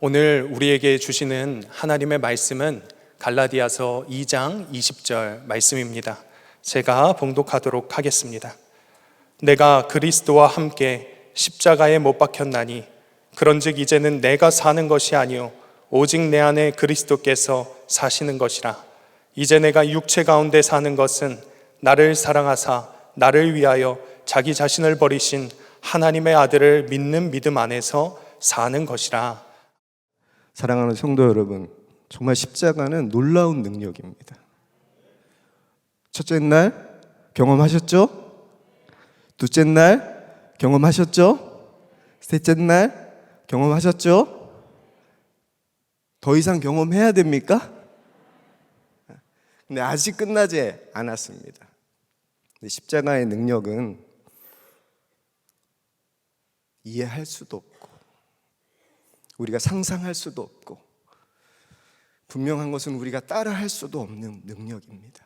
오늘 우리에게 주시는 하나님의 말씀은 갈라디아서 2장 20절 말씀입니다. 제가 봉독하도록 하겠습니다. 내가 그리스도와 함께 십자가에 못 박혔나니 그런즉 이제는 내가 사는 것이 아니요 오직 내 안에 그리스도께서 사시는 것이라. 이제 내가 육체 가운데 사는 것은 나를 사랑하사 나를 위하여 자기 자신을 버리신 하나님의 아들을 믿는 믿음 안에서 사는 것이라. 사랑하는 성도 여러분, 정말 십자가는 놀라운 능력입니다. 첫째 날 경험하셨죠? 둘째 날 경험하셨죠? 셋째 날 경험하셨죠? 더 이상 경험해야 됩니까? 근데 아직 끝나지 않았습니다. 근데 십자가의 능력은 이해할 수도 없고 우리가 상상할 수도 없고 분명한 것은 우리가 따라할 수도 없는 능력입니다.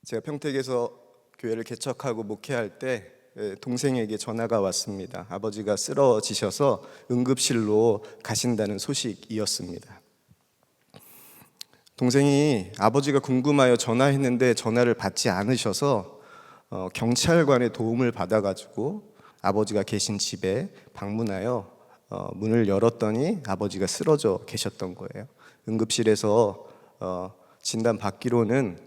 제가 평택에서 교회를 개척하고 목회할 때 동생에게 전화가 왔습니다. 아버지가 쓰러지셔서 응급실로 가신다는 소식이었습니다. 동생이 아버지가 궁금하여 전화했는데 전화를 받지 않으셔서 경찰관의 도움을 받아가지고 아버지가 계신 집에 방문하여 문을 열었더니 아버지가 쓰러져 계셨던 거예요. 응급실에서 진단 받기로는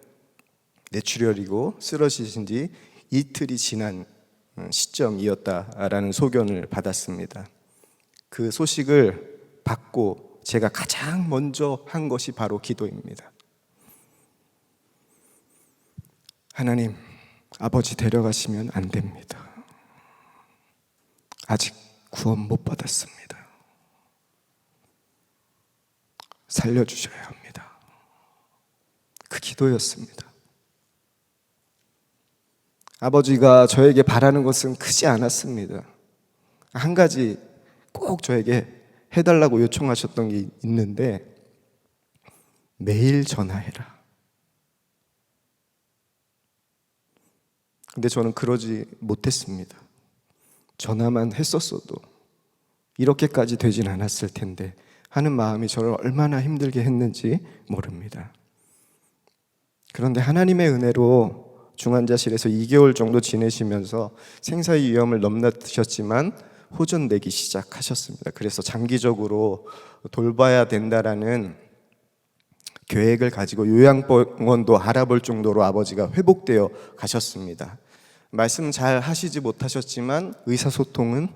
뇌출혈이고 쓰러지신 지 이틀이 지난 시점이었다라는 소견을 받았습니다. 그 소식을 받고 제가 가장 먼저 한 것이 바로 기도입니다. 하나님, 아버지 데려가시면 안 됩니다. 아직 구원 못 받았습니다. 살려주셔야 합니다. 그 기도였습니다. 아버지가 저에게 바라는 것은 크지 않았습니다. 한 가지 꼭 저에게 해달라고 요청하셨던 게 있는데, 매일 전화해라. 근데 저는 그러지 못했습니다. 전화만 했었어도 이렇게까지 되진 않았을 텐데 하는 마음이 저를 얼마나 힘들게 했는지 모릅니다. 그런데 하나님의 은혜로 중환자실에서 2개월 정도 지내시면서 생사의 위험을 넘나드셨지만 호전되기 시작하셨습니다. 그래서 장기적으로 돌봐야 된다라는 계획을 가지고 요양병원도 알아볼 정도로 아버지가 회복되어 가셨습니다. 말씀 잘 하시지 못하셨지만 의사소통은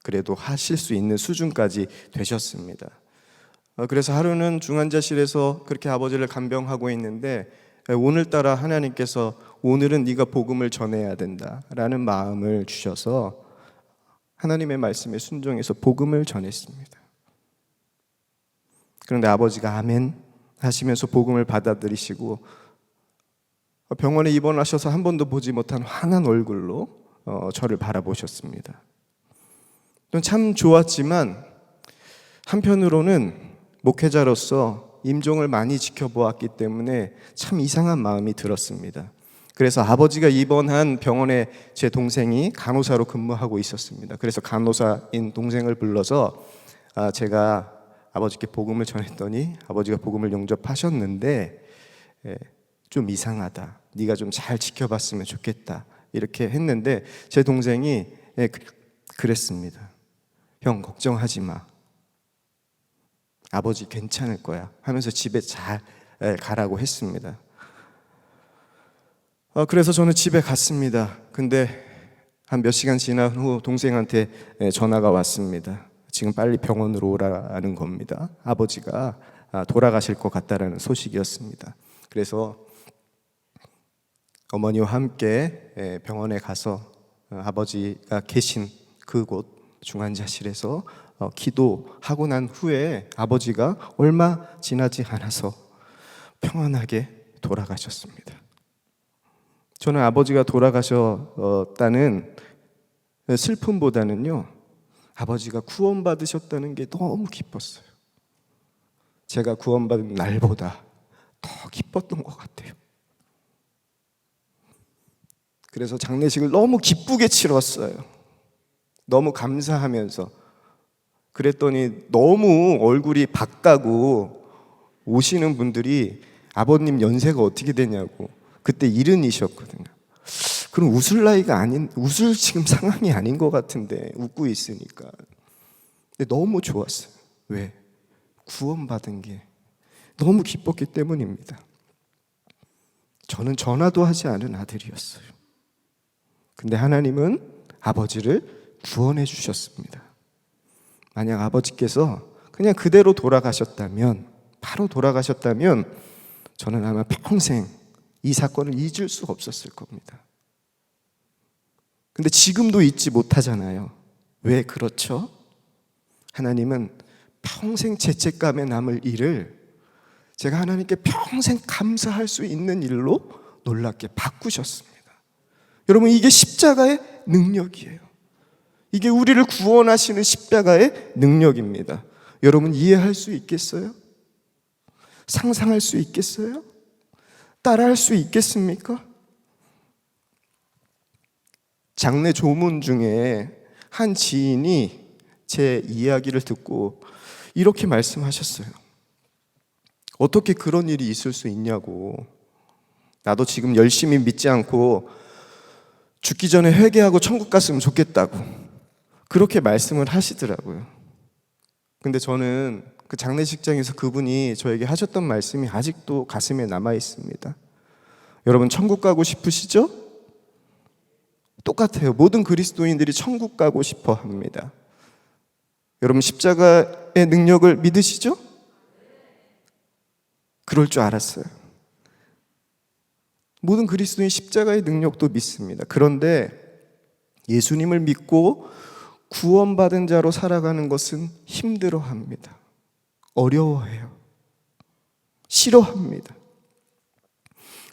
그래도 하실 수 있는 수준까지 되셨습니다. 그래서 하루는 중환자실에서 그렇게 아버지를 간병하고 있는데 오늘따라 하나님께서 오늘은 네가 복음을 전해야 된다라는 마음을 주셔서 하나님의 말씀에 순종해서 복음을 전했습니다. 그런데 아버지가 아멘 하시면서 복음을 받아들이시고 병원에 입원하셔서 한 번도 보지 못한 환한 얼굴로 저를 바라보셨습니다. 참 좋았지만 한편으로는 목회자로서 임종을 많이 지켜보았기 때문에 참 이상한 마음이 들었습니다. 그래서 아버지가 입원한 병원에 제 동생이 간호사로 근무하고 있었습니다. 그래서 간호사인 동생을 불러서 제가 아버지께 복음을 전했더니 아버지가 복음을 영접하셨는데 좀 이상하다. 네가 좀 잘 지켜봤으면 좋겠다. 이렇게 했는데 제 동생이 그랬습니다. 형 걱정하지 마. 아버지 괜찮을 거야 하면서 집에 잘 가라고 했습니다. 그래서 저는 집에 갔습니다. 근데 한 몇 시간 지난 후 동생한테 전화가 왔습니다. 지금 빨리 병원으로 오라는 겁니다. 아버지가 돌아가실 것 같다라는 소식이었습니다. 그래서 어머니와 함께 병원에 가서 아버지가 계신 그곳 중환자실에서 기도하고 난 후에 아버지가 얼마 지나지 않아서 평안하게 돌아가셨습니다. 저는 아버지가 돌아가셨다는 슬픔보다는요, 아버지가 구원받으셨다는 게 너무 기뻤어요. 제가 구원받은 날보다 더 기뻤던 것 같아요. 그래서 장례식을 너무 기쁘게 치렀어요. 너무 감사하면서 그랬더니 너무 얼굴이 밝다고 오시는 분들이 아버님 연세가 어떻게 되냐고. 그때 70이셨거든요. 그럼 웃을 지금 상황이 아닌 것 같은데 웃고 있으니까. 근데 너무 좋았어요. 왜? 구원받은 게 너무 기뻤기 때문입니다. 저는 전화도 하지 않은 아들이었어요. 근데 하나님은 아버지를 구원해 주셨습니다. 만약 아버지께서 그냥 그대로 돌아가셨다면, 바로 돌아가셨다면 저는 아마 평생 이 사건을 잊을 수가 없었을 겁니다. 근데 지금도 잊지 못하잖아요. 왜 그렇죠? 하나님은 평생 죄책감에 남을 일을 제가 하나님께 평생 감사할 수 있는 일로 놀랍게 바꾸셨습니다. 여러분, 이게 십자가의 능력이에요. 이게 우리를 구원하시는 십자가의 능력입니다. 여러분, 이해할 수 있겠어요? 상상할 수 있겠어요? 따라할 수 있겠습니까? 장례 조문 중에 한 지인이 제 이야기를 듣고 이렇게 말씀하셨어요. 어떻게 그런 일이 있을 수 있냐고. 나도 지금 열심히 믿지 않고 죽기 전에 회개하고 천국 갔으면 좋겠다고 그렇게 말씀을 하시더라고요. 근데 저는 그 장례식장에서 그분이 저에게 하셨던 말씀이 아직도 가슴에 남아 있습니다. 여러분, 천국 가고 싶으시죠? 똑같아요. 모든 그리스도인들이 천국 가고 싶어 합니다. 여러분, 십자가의 능력을 믿으시죠? 그럴 줄 알았어요. 모든 그리스도인 십자가의 능력도 믿습니다. 그런데 예수님을 믿고 구원받은 자로 살아가는 것은 힘들어합니다. 어려워해요. 싫어합니다.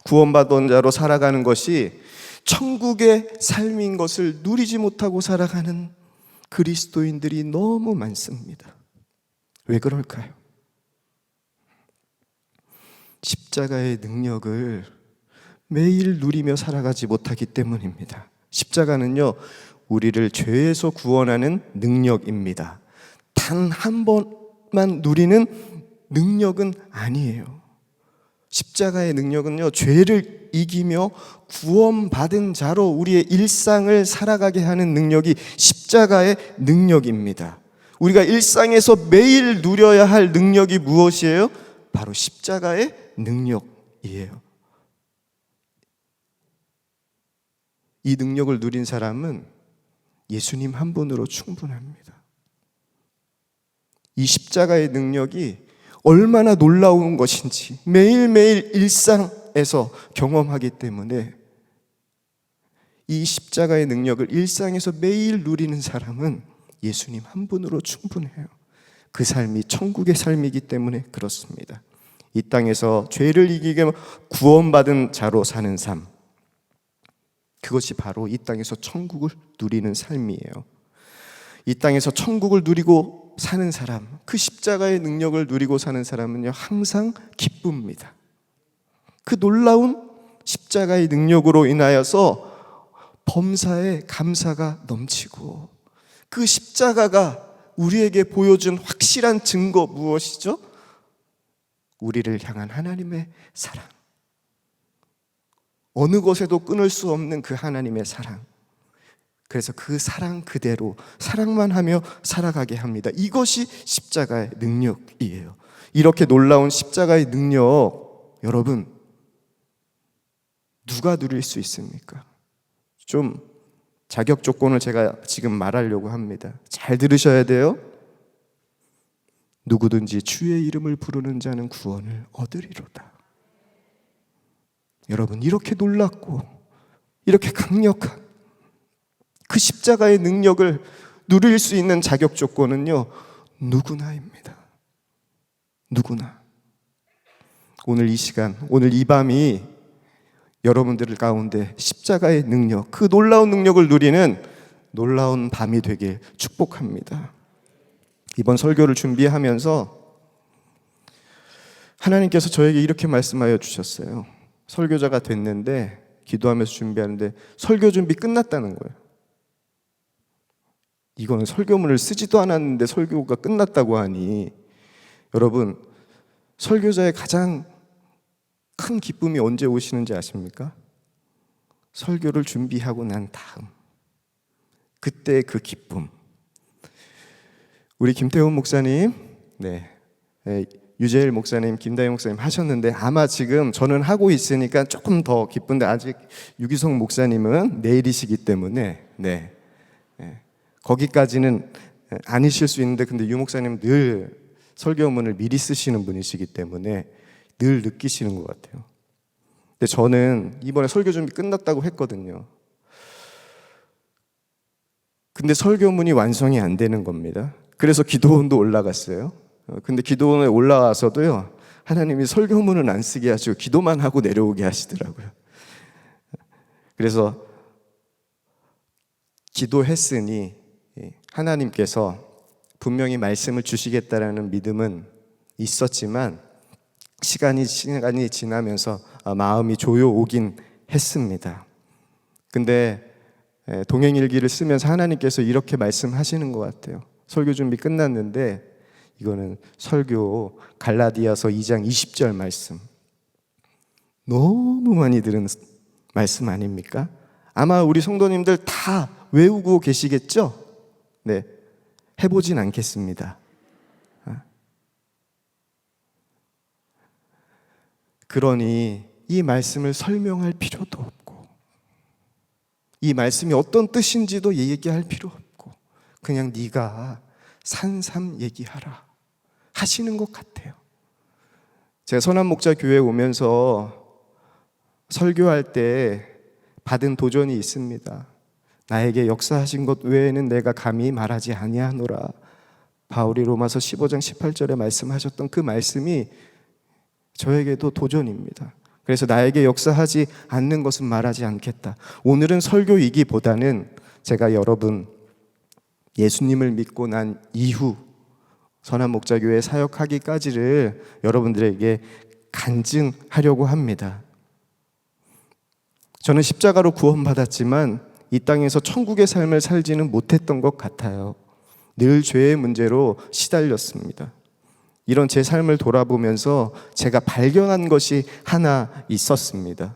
구원받은 자로 살아가는 것이 천국의 삶인 것을 누리지 못하고 살아가는 그리스도인들이 너무 많습니다. 왜 그럴까요? 십자가의 능력을 매일 누리며 살아가지 못하기 때문입니다. 십자가는요, 우리를 죄에서 구원하는 능력입니다. 단 한 번만 누리는 능력은 아니에요. 십자가의 능력은요, 죄를 이기며 구원받은 자로 우리의 일상을 살아가게 하는 능력이 십자가의 능력입니다. 우리가 일상에서 매일 누려야 할 능력이 무엇이에요? 바로 십자가의 능력이에요. 이 능력을 누린 사람은 예수님 한 분으로 충분합니다. 이 십자가의 능력이 얼마나 놀라운 것인지 매일매일 일상에서 경험하기 때문에 이 십자가의 능력을 일상에서 매일 누리는 사람은 예수님 한 분으로 충분해요. 그 삶이 천국의 삶이기 때문에 그렇습니다. 이 땅에서 죄를 이기게 구원받은 자로 사는 삶, 그것이 바로 이 땅에서 천국을 누리는 삶이에요. 이 땅에서 천국을 누리고 사는 사람, 그 십자가의 능력을 누리고 사는 사람은요, 항상 기쁩니다. 그 놀라운 십자가의 능력으로 인하여서 범사에 감사가 넘치고, 그 십자가가 우리에게 보여준 확실한 증거 무엇이죠? 우리를 향한 하나님의 사랑, 어느 것에도 끊을 수 없는 그 하나님의 사랑. 그래서 그 사랑 그대로 사랑만 하며 살아가게 합니다. 이것이 십자가의 능력이에요. 이렇게 놀라운 십자가의 능력, 여러분, 누가 누릴 수 있습니까? 좀 자격 조건을 제가 지금 말하려고 합니다. 잘 들으셔야 돼요. 누구든지 주의 이름을 부르는 자는 구원을 얻으리로다. 여러분, 이렇게 놀랍고 이렇게 강력한 그 십자가의 능력을 누릴 수 있는 자격 조건은요, 누구나입니다. 누구나. 오늘 이 시간, 오늘 이 밤이 여러분들 가운데 십자가의 능력, 그 놀라운 능력을 누리는 놀라운 밤이 되길 축복합니다. 이번 설교를 준비하면서 하나님께서 저에게 이렇게 말씀하여 주셨어요. 설교자가 됐는데 기도하면서 준비하는데 설교 준비 끝났다는 거예요. 이거는 설교문을 쓰지도 않았는데 설교가 끝났다고 하니, 여러분, 설교자의 가장 큰 기쁨이 언제 오시는지 아십니까? 설교를 준비하고 난 다음, 그때 그 기쁨. 우리 김태훈 목사님, 유재일 목사님, 김다희 목사님 하셨는데, 아마 지금 저는 하고 있으니까 조금 더 기쁜데, 아직 유기성 목사님은 내일이시기 때문에 거기까지는 아니실 수 있는데, 근데 유 목사님 늘 설교문을 미리 쓰시는 분이시기 때문에 늘 느끼시는 것 같아요. 근데 저는 이번에 설교 준비 끝났다고 했거든요. 근데 설교문이 완성이 안 되는 겁니다. 그래서 기도원도 올라갔어요. 근데 기도원에 올라와서도요, 하나님이 설교문은 안 쓰게 하시고 기도만 하고 내려오게 하시더라고요. 그래서 기도했으니 하나님께서 분명히 말씀을 주시겠다라는 믿음은 있었지만, 시간이 지나면서 마음이 조여오긴 했습니다. 근데 동행일기를 쓰면서 하나님께서 이렇게 말씀하시는 것 같아요. 설교 준비 끝났는데, 이거는 설교 갈라디아서 2장 20절 말씀, 너무 많이 들은 말씀 아닙니까? 아마 우리 성도님들 다 외우고 계시겠죠? 네, 해보진 않겠습니다. 그러니 이 말씀을 설명할 필요도 없고, 이 말씀이 어떤 뜻인지도 얘기할 필요 없고, 그냥 네가 산삼 얘기하라 하시는 것 같아요. 제가 선한목자 교회에 오면서 설교할 때 받은 도전이 있습니다. 나에게 역사하신 것 외에는 내가 감히 말하지 아니하노라. 바울이 로마서 15장 18절에 말씀하셨던 그 말씀이 저에게도 도전입니다. 그래서 나에게 역사하지 않는 것은 말하지 않겠다. 오늘은 설교이기보다는 제가 여러분, 예수님을 믿고 난 이후 선한목자교회 사역하기까지를 여러분들에게 간증하려고 합니다. 저는 십자가로 구원받았지만 이 땅에서 천국의 삶을 살지는 못했던 것 같아요. 늘 죄의 문제로 시달렸습니다. 이런 제 삶을 돌아보면서 제가 발견한 것이 하나 있었습니다.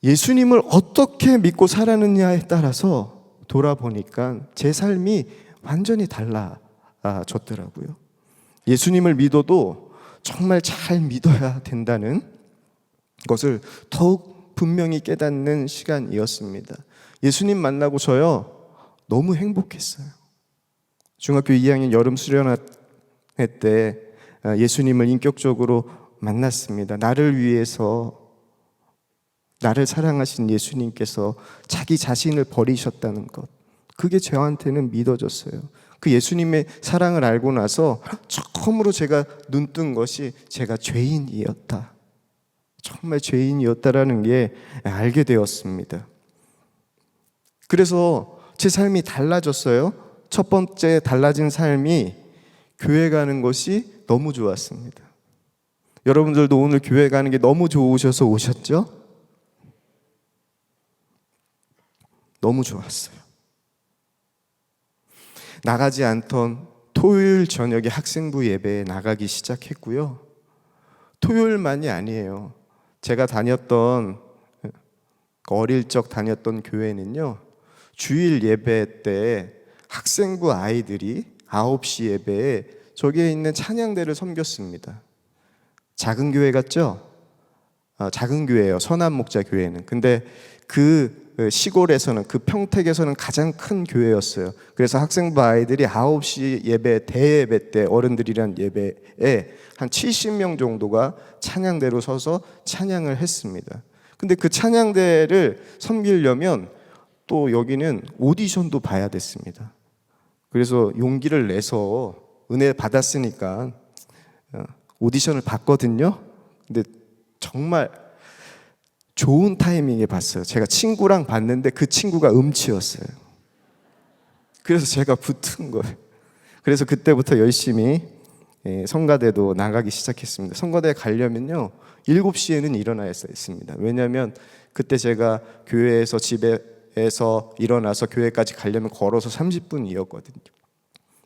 예수님을 어떻게 믿고 살았느냐에 따라서 돌아보니까 제 삶이 완전히 달라졌더라고요. 예수님을 믿어도 정말 잘 믿어야 된다는 것을 더욱 분명히 깨닫는 시간이었습니다. 예수님 만나고 저요, 너무 행복했어요. 중학교 2학년 여름 수련회 때 예수님을 인격적으로 만났습니다. 나를 위해서, 나를 사랑하신 예수님께서 자기 자신을 버리셨다는 것, 그게 저한테는 믿어졌어요. 그 예수님의 사랑을 알고 나서 처음으로 제가 눈뜬 것이 제가 죄인이었다, 정말 죄인이었다라는 게 알게 되었습니다. 그래서 제 삶이 달라졌어요. 첫 번째 달라진 삶이 교회 가는 것이 너무 좋았습니다. 여러분들도 오늘 교회 가는 게 너무 좋으셔서 오셨죠? 너무 좋았어요. 나가지 않던 토요일 저녁에 학생부 예배에 나가기 시작했고요. 토요일만이 아니에요. 제가 어릴 적 다녔던 교회는요, 주일 예배 때 학생부 아이들이 9시 예배에 저기에 있는 찬양대를 섬겼습니다. 작은 교회 같죠? 작은 교회예요, 선한목자 교회는. 근데 그 시골에서는, 그 평택에서는 가장 큰 교회였어요. 그래서 학생부 아이들이 9시 예배, 대예배 때, 어른들이란 예배에 한 70명 정도가 찬양대로 서서 찬양을 했습니다. 근데 그 찬양대를 섬기려면 또 여기는 오디션도 봐야 됐습니다. 그래서 용기를 내서 은혜 받았으니까 오디션을 봤거든요. 근데 정말 좋은 타이밍에 봤어요. 제가 친구랑 봤는데 그 친구가 음치였어요. 그래서 제가 붙은 거예요. 그래서 그때부터 열심히 성가대도 나가기 시작했습니다. 성가대에 가려면요, 7시에는 일어나야 했습니다. 왜냐하면 그때 제가 교회에서 집에 집에서 일어나서 교회까지 가려면 걸어서 30분이었거든요.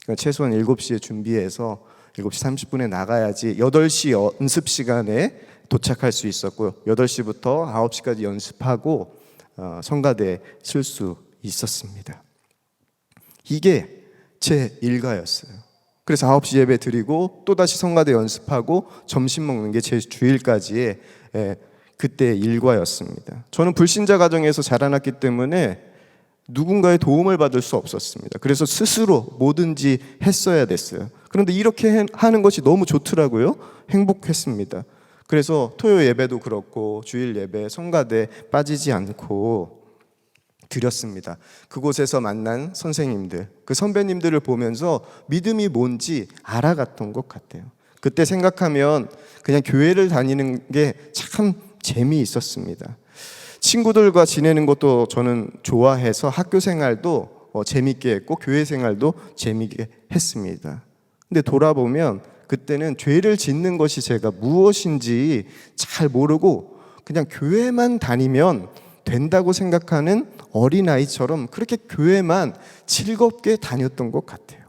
그러니까 최소한 7시에 준비해서 7시 30분에 나가야지 8시 연습 시간에 도착할 수 있었고요. 8시부터 9시까지 연습하고 성가대에 쓸 수 있었습니다. 이게 제 일과였어요. 그래서 9시 예배 드리고 또다시 성가대 연습하고 점심 먹는 게 제 주일까지의 그때의 일과였습니다. 저는 불신자 가정에서 자라났기 때문에 누군가의 도움을 받을 수 없었습니다. 그래서 스스로 뭐든지 했어야 됐어요. 그런데 이렇게 하는 것이 너무 좋더라고요. 행복했습니다. 그래서 토요 예배도 그렇고 주일 예배, 성가대 빠지지 않고 드렸습니다. 그곳에서 만난 선생님들, 그 선배님들을 보면서 믿음이 뭔지 알아갔던 것 같아요. 그때 생각하면 그냥 교회를 다니는 게 참 재미있었습니다. 친구들과 지내는 것도 저는 좋아해서 학교 생활도 재밌게 했고 교회 생활도 재밌게 했습니다. 근데 돌아보면 그때는 죄를 짓는 것이 제가 무엇인지 잘 모르고 그냥 교회만 다니면 된다고 생각하는 어린아이처럼 그렇게 교회만 즐겁게 다녔던 것 같아요.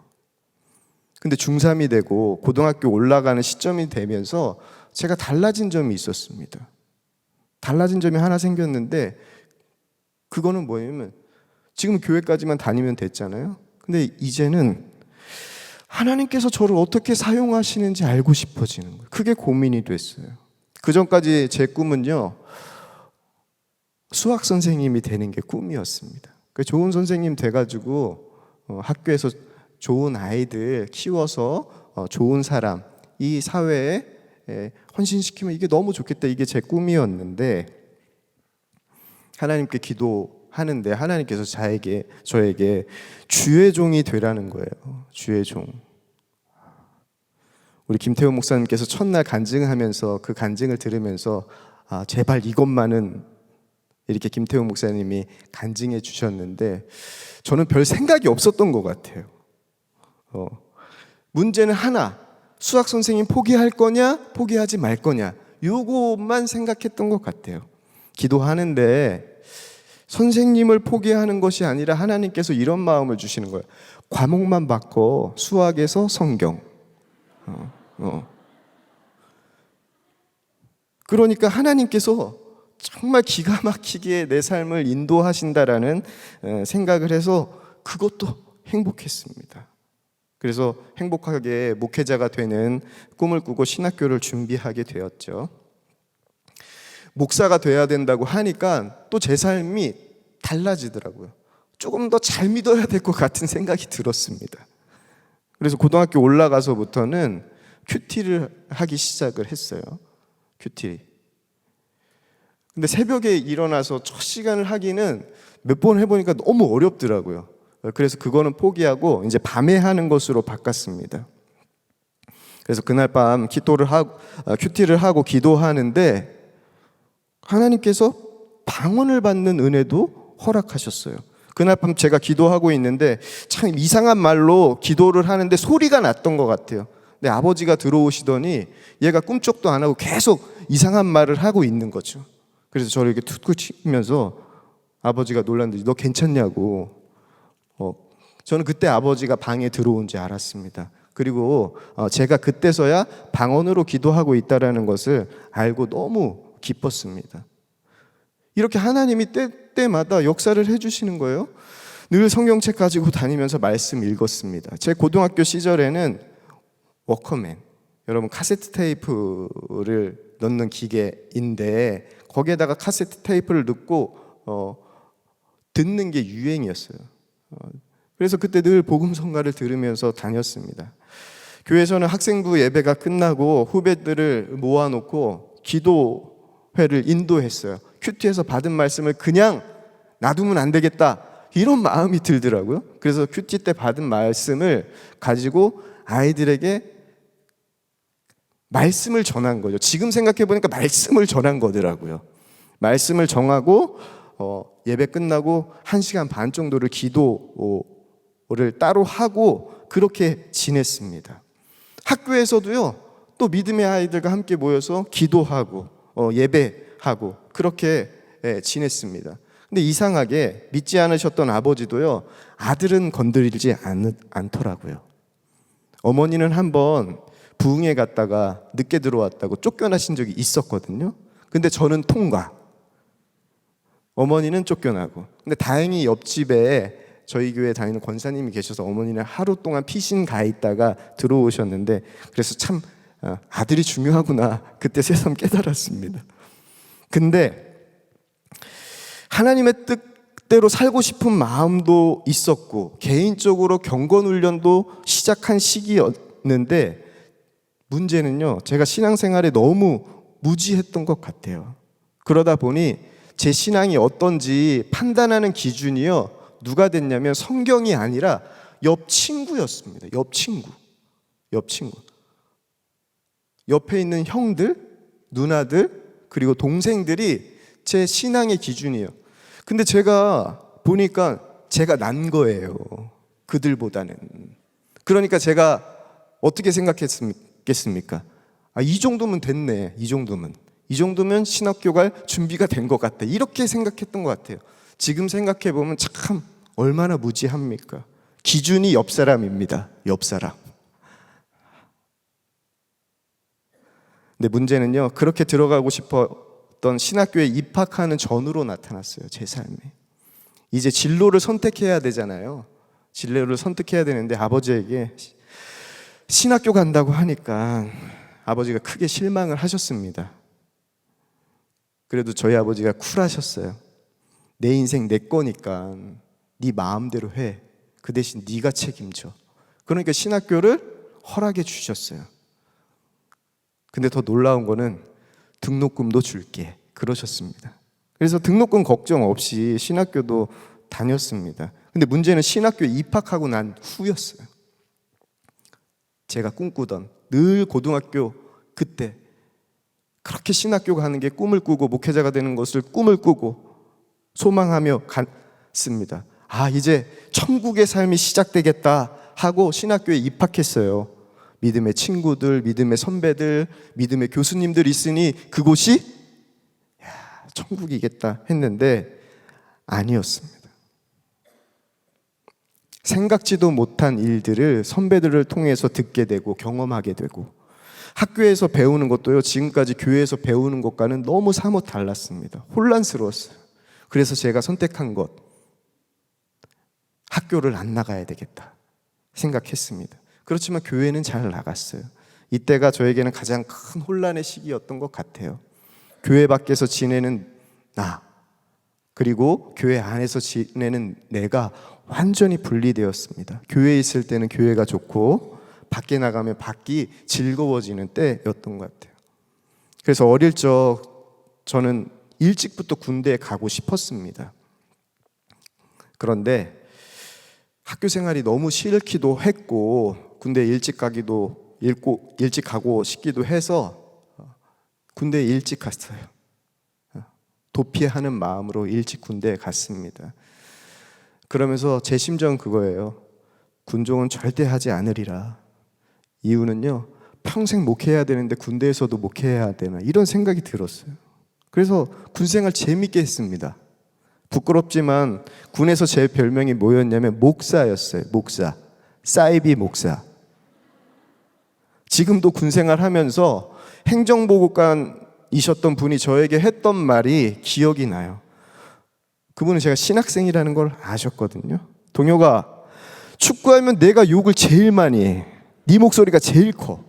근데 중3이 되고 고등학교 올라가는 시점이 되면서 제가 달라진 점이 있었습니다. 달라진 점이 하나 생겼는데 그거는 뭐냐면 지금 교회까지만 다니면 됐잖아요. 근데 이제는 하나님께서 저를 어떻게 사용하시는지 알고 싶어지는 거예요. 그게 고민이 됐어요. 그 전까지 제 꿈은요, 수학 선생님이 되는 게 꿈이었습니다. 좋은 선생님 돼가지고 학교에서 좋은 아이들 키워서 좋은 사람, 이 사회에 헌신시키면 이게 너무 좋겠다. 이게 제 꿈이었는데 하나님께 기도하는데 하나님께서 저에게 주의 종이 되라는 거예요. 주의 종. 우리 김태호 목사님께서 첫날 간증하면서 그 간증을 들으면서 제발 이것만은 이렇게 김태호 목사님이 간증해 주셨는데 저는 별 생각이 없었던 것 같아요. 문제는 하나, 수학 선생님 포기할 거냐 포기하지 말 거냐 요것만 생각했던 것 같아요. 기도하는데 선생님을 포기하는 것이 아니라 하나님께서 이런 마음을 주시는 거예요. 과목만 바꿔. 수학에서 성경. 그러니까 하나님께서 정말 기가 막히게 내 삶을 인도하신다라는 생각을 해서 그것도 행복했습니다. 그래서 행복하게 목회자가 되는 꿈을 꾸고 신학교를 준비하게 되었죠. 목사가 돼야 된다고 하니까 또 제 삶이 달라지더라고요. 조금 더 잘 믿어야 될 것 같은 생각이 들었습니다. 그래서 고등학교 올라가서부터는 큐티를 하기 시작을 했어요. 큐티. 근데 새벽에 일어나서 첫 시간을 하기는 몇 번 해보니까 너무 어렵더라고요. 그래서 그거는 포기하고 이제 밤에 하는 것으로 바꿨습니다. 그래서 그날 밤 큐티를 하고 기도하는데 하나님께서 방언을 받는 은혜도 허락하셨어요. 그날 밤 제가 기도하고 있는데 참 이상한 말로 기도를 하는데 소리가 났던 것 같아요. 근데 아버지가 들어오시더니 얘가 꿈쩍도 안 하고 계속 이상한 말을 하고 있는 거죠. 그래서 저를 이렇게 툭툭 치면서 아버지가 놀랐는데 너 괜찮냐고. 저는 그때 아버지가 방에 들어온지 알았습니다. 그리고 제가 그때서야 방언으로 기도하고 있다는 것을 알고 너무 기뻤습니다. 이렇게 하나님이 때마다 역사를 해주시는 거예요. 늘 성경책 가지고 다니면서 말씀 읽었습니다. 제 고등학교 시절에는 워커맨, 여러분 카세트 테이프를 넣는 기계인데 거기에다가 카세트 테이프를 넣고 듣는 게 유행이었어요. 그래서 그때 늘 복음성가를 들으면서 다녔습니다. 교회에서는 학생부 예배가 끝나고 후배들을 모아놓고 기도회를 인도했어요. 큐티에서 받은 말씀을 그냥 놔두면 안 되겠다 이런 마음이 들더라고요. 그래서 큐티 때 받은 말씀을 가지고 아이들에게 말씀을 전한 거죠. 지금 생각해 보니까 말씀을 전한 거더라고요. 말씀을 정하고 예배 끝나고 1시간 반 정도를 기도를 따로 하고 그렇게 지냈습니다. 학교에서도요, 또 믿음의 아이들과 함께 모여서 기도하고 예배하고 그렇게 지냈습니다. 근데 이상하게 믿지 않으셨던 아버지도요, 아들은 건드리지 않더라고요. 어머니는 한번 부흥회 갔다가 늦게 들어왔다고 쫓겨나신 적이 있었거든요. 근데 저는 통과. 어머니는 쫓겨나고. 근데 다행히 옆집에 저희 교회 다니는 권사님이 계셔서 어머니는 하루 동안 피신 가 있다가 들어오셨는데, 그래서 참 아들이 중요하구나 그때 새삼 깨달았습니다. 근데 하나님의 뜻대로 살고 싶은 마음도 있었고 개인적으로 경건 훈련도 시작한 시기였는데, 문제는요, 제가 신앙생활에 너무 무지했던 것 같아요. 그러다 보니 제 신앙이 어떤지 판단하는 기준이요, 누가 됐냐면 성경이 아니라 옆 친구였습니다. 옆 친구. 옆에 있는 형들, 누나들, 그리고 동생들이 제 신앙의 기준이에요. 근데 제가 보니까 제가 난 거예요, 그들보다는. 그러니까 제가 어떻게 생각했겠습니까? 이 정도면 됐네. 이 정도면 신학교 갈 준비가 된 것 같다, 이렇게 생각했던 것 같아요. 지금 생각해보면 참 얼마나 무지합니까? 기준이 옆 사람입니다. 옆 사람. 근데 문제는요, 그렇게 들어가고 싶었던 신학교에 입학하는 전후로 나타났어요, 제 삶에. 이제 진로를 선택해야 되잖아요. 진로를 선택해야 되는데 아버지에게 신학교 간다고 하니까 아버지가 크게 실망을 하셨습니다. 그래도 저희 아버지가 쿨하셨어요. 내 인생 내 거니까 네 마음대로 해. 그 대신 네가 책임져. 그러니까 신학교를 허락해 주셨어요. 근데 더 놀라운 거는 등록금도 줄게 그러셨습니다. 그래서 등록금 걱정 없이 신학교도 다녔습니다. 근데 문제는 신학교에 입학하고 난 후였어요. 제가 꿈꾸던, 늘 고등학교 그때 그렇게 신학교 가는 게 꿈을 꾸고 목회자가 되는 것을 꿈을 꾸고 소망하며 갔습니다. 이제 천국의 삶이 시작되겠다 하고 신학교에 입학했어요. 믿음의 친구들, 믿음의 선배들, 믿음의 교수님들 있으니 그곳이 천국이겠다 했는데 아니었습니다. 생각지도 못한 일들을 선배들을 통해서 듣게 되고 경험하게 되고, 학교에서 배우는 것도요, 지금까지 교회에서 배우는 것과는 너무 사뭇 달랐습니다. 혼란스러웠어요. 그래서 제가 선택한 것, 학교를 안 나가야 되겠다 생각했습니다. 그렇지만 교회는 잘 나갔어요. 이때가 저에게는 가장 큰 혼란의 시기였던 것 같아요. 교회 밖에서 지내는 나, 그리고 교회 안에서 지내는 내가 완전히 분리되었습니다. 교회에 있을 때는 교회가 좋고 밖에 나가면 밖이 즐거워지는 때였던 것 같아요. 그래서 어릴 적 저는 일찍부터 군대에 가고 싶었습니다. 그런데 학교 생활이 너무 싫기도 했고 군대에 일찍 가고 싶기도 해서 군대에 일찍 갔어요. 도피하는 마음으로 일찍 군대에 갔습니다. 그러면서 제 심정은 그거예요. 군종은 절대 하지 않으리라. 이유는요, 평생 목회해야 되는데 군대에서도 목회해야 되나, 이런 생각이 들었어요. 그래서 군생활 재밌게 했습니다. 부끄럽지만 군에서 제 별명이 뭐였냐면 목사였어요. 목사. 사이비 목사. 지금도 군생활 하면서 행정보고관이셨던 분이 저에게 했던 말이 기억이 나요. 그분은 제가 신학생이라는 걸 아셨거든요. 동혁아, 축구하면 내가 욕을 제일 많이 해. 네 목소리가 제일 커.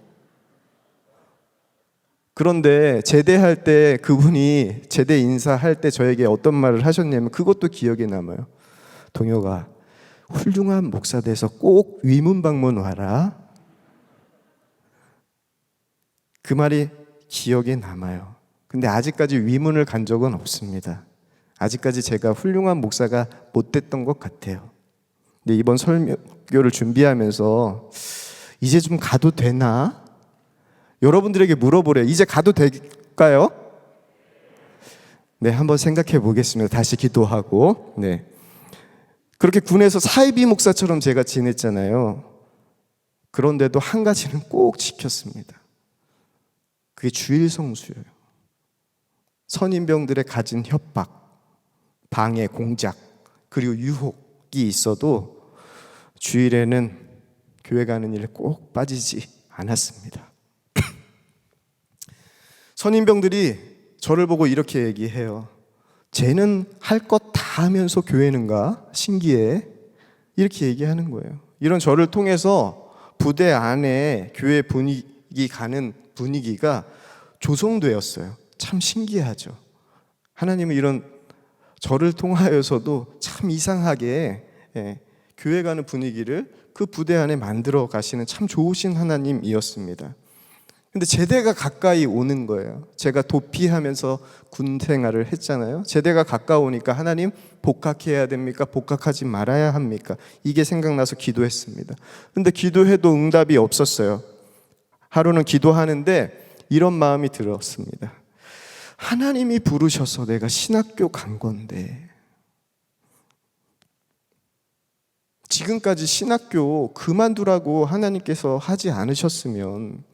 그런데 제대할 때 그분이 제대 인사할 때 저에게 어떤 말을 하셨냐면 그것도 기억에 남아요. 동혁아, 훌륭한 목사 돼서 꼭 위문 방문 와라. 그 말이 기억에 남아요. 근데 아직까지 위문을 간 적은 없습니다. 아직까지 제가 훌륭한 목사가 못 됐던 것 같아요. 근데 이번 설교를 준비하면서 이제 좀 가도 되나? 여러분들에게 물어보래요. 이제 가도 될까요? 네, 한번 생각해 보겠습니다. 다시 기도하고. 네. 그렇게 군에서 사이비 목사처럼 제가 지냈잖아요. 그런데도 한 가지는 꼭 지켰습니다. 그게 주일 성수예요. 선임병들의 가진 협박, 방해, 공작, 그리고 유혹이 있어도 주일에는 교회 가는 일에 꼭 빠지지 않았습니다. 선임병들이 저를 보고 이렇게 얘기해요. 쟤는 할 것 다 하면서 교회는 가? 신기해. 이렇게 얘기하는 거예요. 이런 저를 통해서 부대 안에 교회 분위기 가는 분위기가 조성되었어요. 참 신기하죠. 하나님은 이런 저를 통하여서도 참 이상하게 교회 가는 분위기를 그 부대 안에 만들어 가시는 참 좋으신 하나님이었습니다. 근데 제대가 가까이 오는 거예요. 제가 도피하면서 군 생활을 했잖아요. 제대가 가까우니까 하나님 복학해야 됩니까? 복학하지 말아야 합니까? 이게 생각나서 기도했습니다. 근데 기도해도 응답이 없었어요. 하루는 기도하는데 이런 마음이 들었습니다. 하나님이 부르셔서 내가 신학교 간 건데 지금까지 신학교 그만두라고 하나님께서 하지 않으셨으면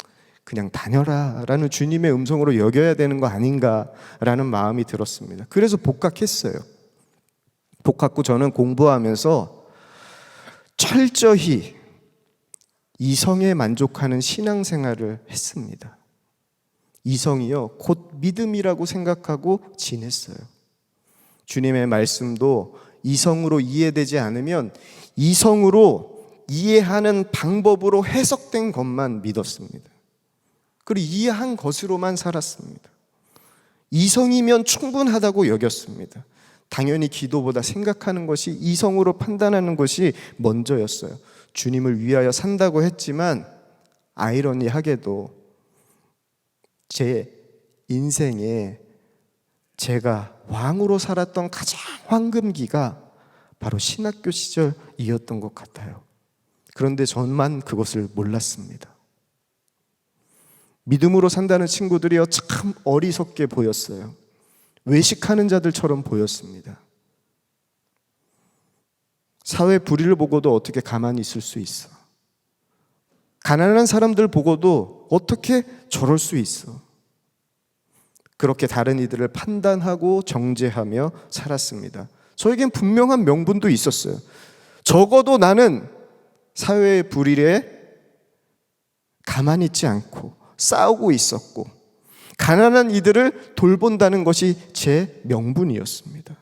그냥 다녀라 라는 주님의 음성으로 여겨야 되는 거 아닌가라는 마음이 들었습니다. 그래서 복학했어요. 복학 후 저는 공부하면서 철저히 이성에 만족하는 신앙생활을 했습니다. 이성이요, 곧 믿음이라고 생각하고 지냈어요. 주님의 말씀도 이성으로 이해되지 않으면 이성으로 이해하는 방법으로 해석된 것만 믿었습니다. 그리고 이해한 것으로만 살았습니다. 이성이면 충분하다고 여겼습니다. 당연히 기도보다 생각하는 것이, 이성으로 판단하는 것이 먼저였어요. 주님을 위하여 산다고 했지만 아이러니하게도 제 인생에 제가 왕으로 살았던 가장 황금기가 바로 신학교 시절이었던 것 같아요. 그런데 저만 그것을 몰랐습니다. 믿음으로 산다는 친구들이요, 참 어리석게 보였어요. 외식하는 자들처럼 보였습니다. 사회 불의를 보고도 어떻게 가만히 있을 수 있어? 가난한 사람들 보고도 어떻게 저럴 수 있어? 그렇게 다른 이들을 판단하고 정죄하며 살았습니다. 저에겐 분명한 명분도 있었어요. 적어도 나는 사회의 불의에 가만히 있지 않고 싸우고 있었고, 가난한 이들을 돌본다는 것이 제 명분이었습니다.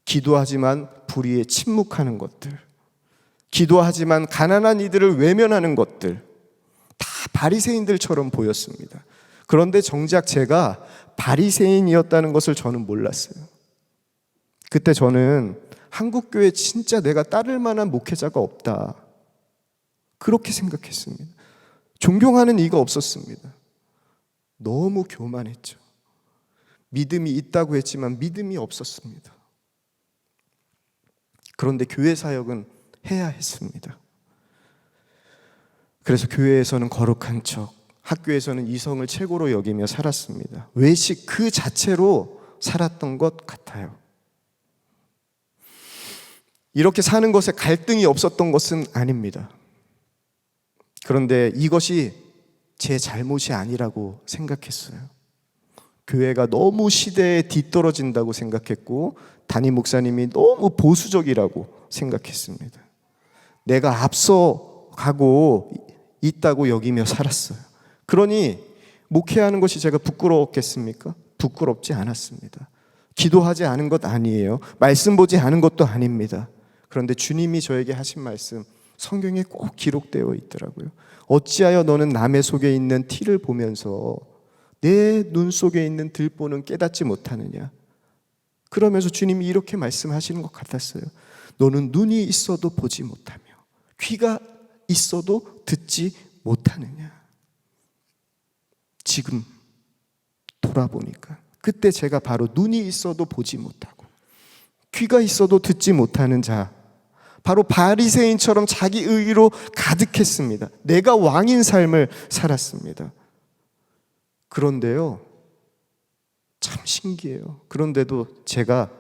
기도하지만 불의에 침묵하는 것들, 기도하지만 가난한 이들을 외면하는 것들, 다 바리새인들처럼 보였습니다. 그런데 정작 제가 바리새인이었다는 것을 저는 몰랐어요. 그때 저는 한국교회에 진짜 내가 따를 만한 목회자가 없다, 그렇게 생각했습니다. 존경하는 이가 없었습니다. 너무 교만했죠. 믿음이 있다고 했지만 믿음이 없었습니다. 그런데 교회 사역은 해야 했습니다. 그래서 교회에서는 거룩한 척, 학교에서는 이성을 최고로 여기며 살았습니다. 외식 그 자체로 살았던 것 같아요. 이렇게 사는 것에 갈등이 없었던 것은 아닙니다. 그런데 이것이 제 잘못이 아니라고 생각했어요. 교회가 너무 시대에 뒤떨어진다고 생각했고, 담임 목사님이 너무 보수적이라고 생각했습니다. 내가 앞서가고 있다고 여기며 살았어요. 그러니 목회하는 것이 제가 부끄러웠겠습니까? 부끄럽지 않았습니다. 기도하지 않은 것 아니에요. 말씀 보지 않은 것도 아닙니다. 그런데 주님이 저에게 하신 말씀, 성경에 꼭 기록되어 있더라고요. 어찌하여 너는 남의 속에 있는 티를 보면서 내 눈 속에 있는 들보는 깨닫지 못하느냐. 그러면서 주님이 이렇게 말씀하시는 것 같았어요. 너는 눈이 있어도 보지 못하며 귀가 있어도 듣지 못하느냐. 지금 돌아보니까 그때 제가 바로 눈이 있어도 보지 못하고 귀가 있어도 듣지 못하는 자, 바로 바리새인처럼 자기 의의로 가득했습니다. 내가 왕인 삶을 살았습니다. 그런데요, 참 신기해요. 그런데도 제가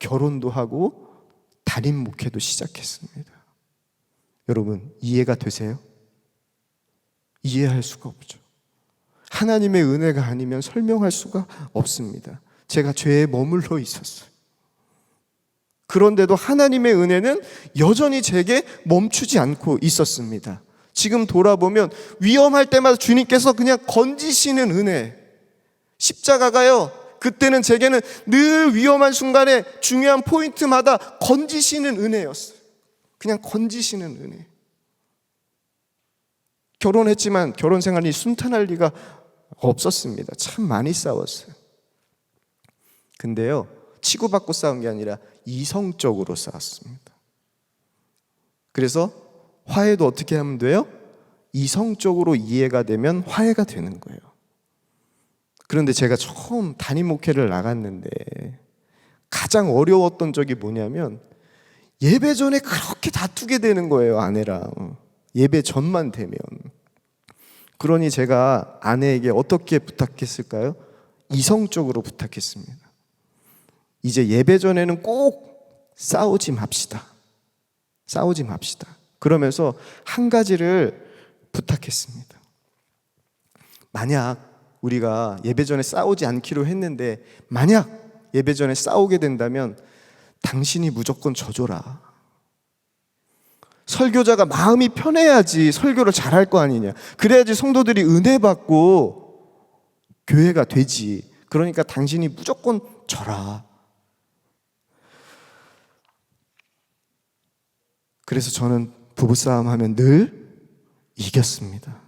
결혼도 하고 담임 목회도 시작했습니다. 여러분, 이해가 되세요? 이해할 수가 없죠. 하나님의 은혜가 아니면 설명할 수가 없습니다. 제가 죄에 머물러 있었어요. 그런데도 하나님의 은혜는 여전히 제게 멈추지 않고 있었습니다. 지금 돌아보면 위험할 때마다 주님께서 그냥 건지시는 은혜. 십자가가요, 그때는 제게는 늘 위험한 순간에 중요한 포인트마다 건지시는 은혜였어요. 그냥 건지시는 은혜. 결혼했지만 결혼 생활이 순탄할 리가 없었습니다. 참 많이 싸웠어요. 근데요, 치고받고 싸운 게 아니라 이성적으로 싸웠습니다. 그래서 화해도 어떻게 하면 돼요? 이성적으로 이해가 되면 화해가 되는 거예요. 그런데 제가 처음 담임 목회를 나갔는데 가장 어려웠던 적이 뭐냐면 예배 전에 그렇게 다투게 되는 거예요, 아내랑. 예배 전만 되면. 그러니 제가 아내에게 어떻게 부탁했을까요? 이성적으로 부탁했습니다. 이제 예배 전에는 꼭 싸우지 맙시다. 싸우지 맙시다. 그러면서 한 가지를 부탁했습니다. 만약 우리가 예배 전에 싸우지 않기로 했는데 만약 예배 전에 싸우게 된다면 당신이 무조건 져줘라. 설교자가 마음이 편해야지 설교를 잘할 거 아니냐. 그래야지 성도들이 은혜 받고 교회가 되지. 그러니까 당신이 무조건 져라. 그래서 저는 부부싸움 하면 늘 이겼습니다.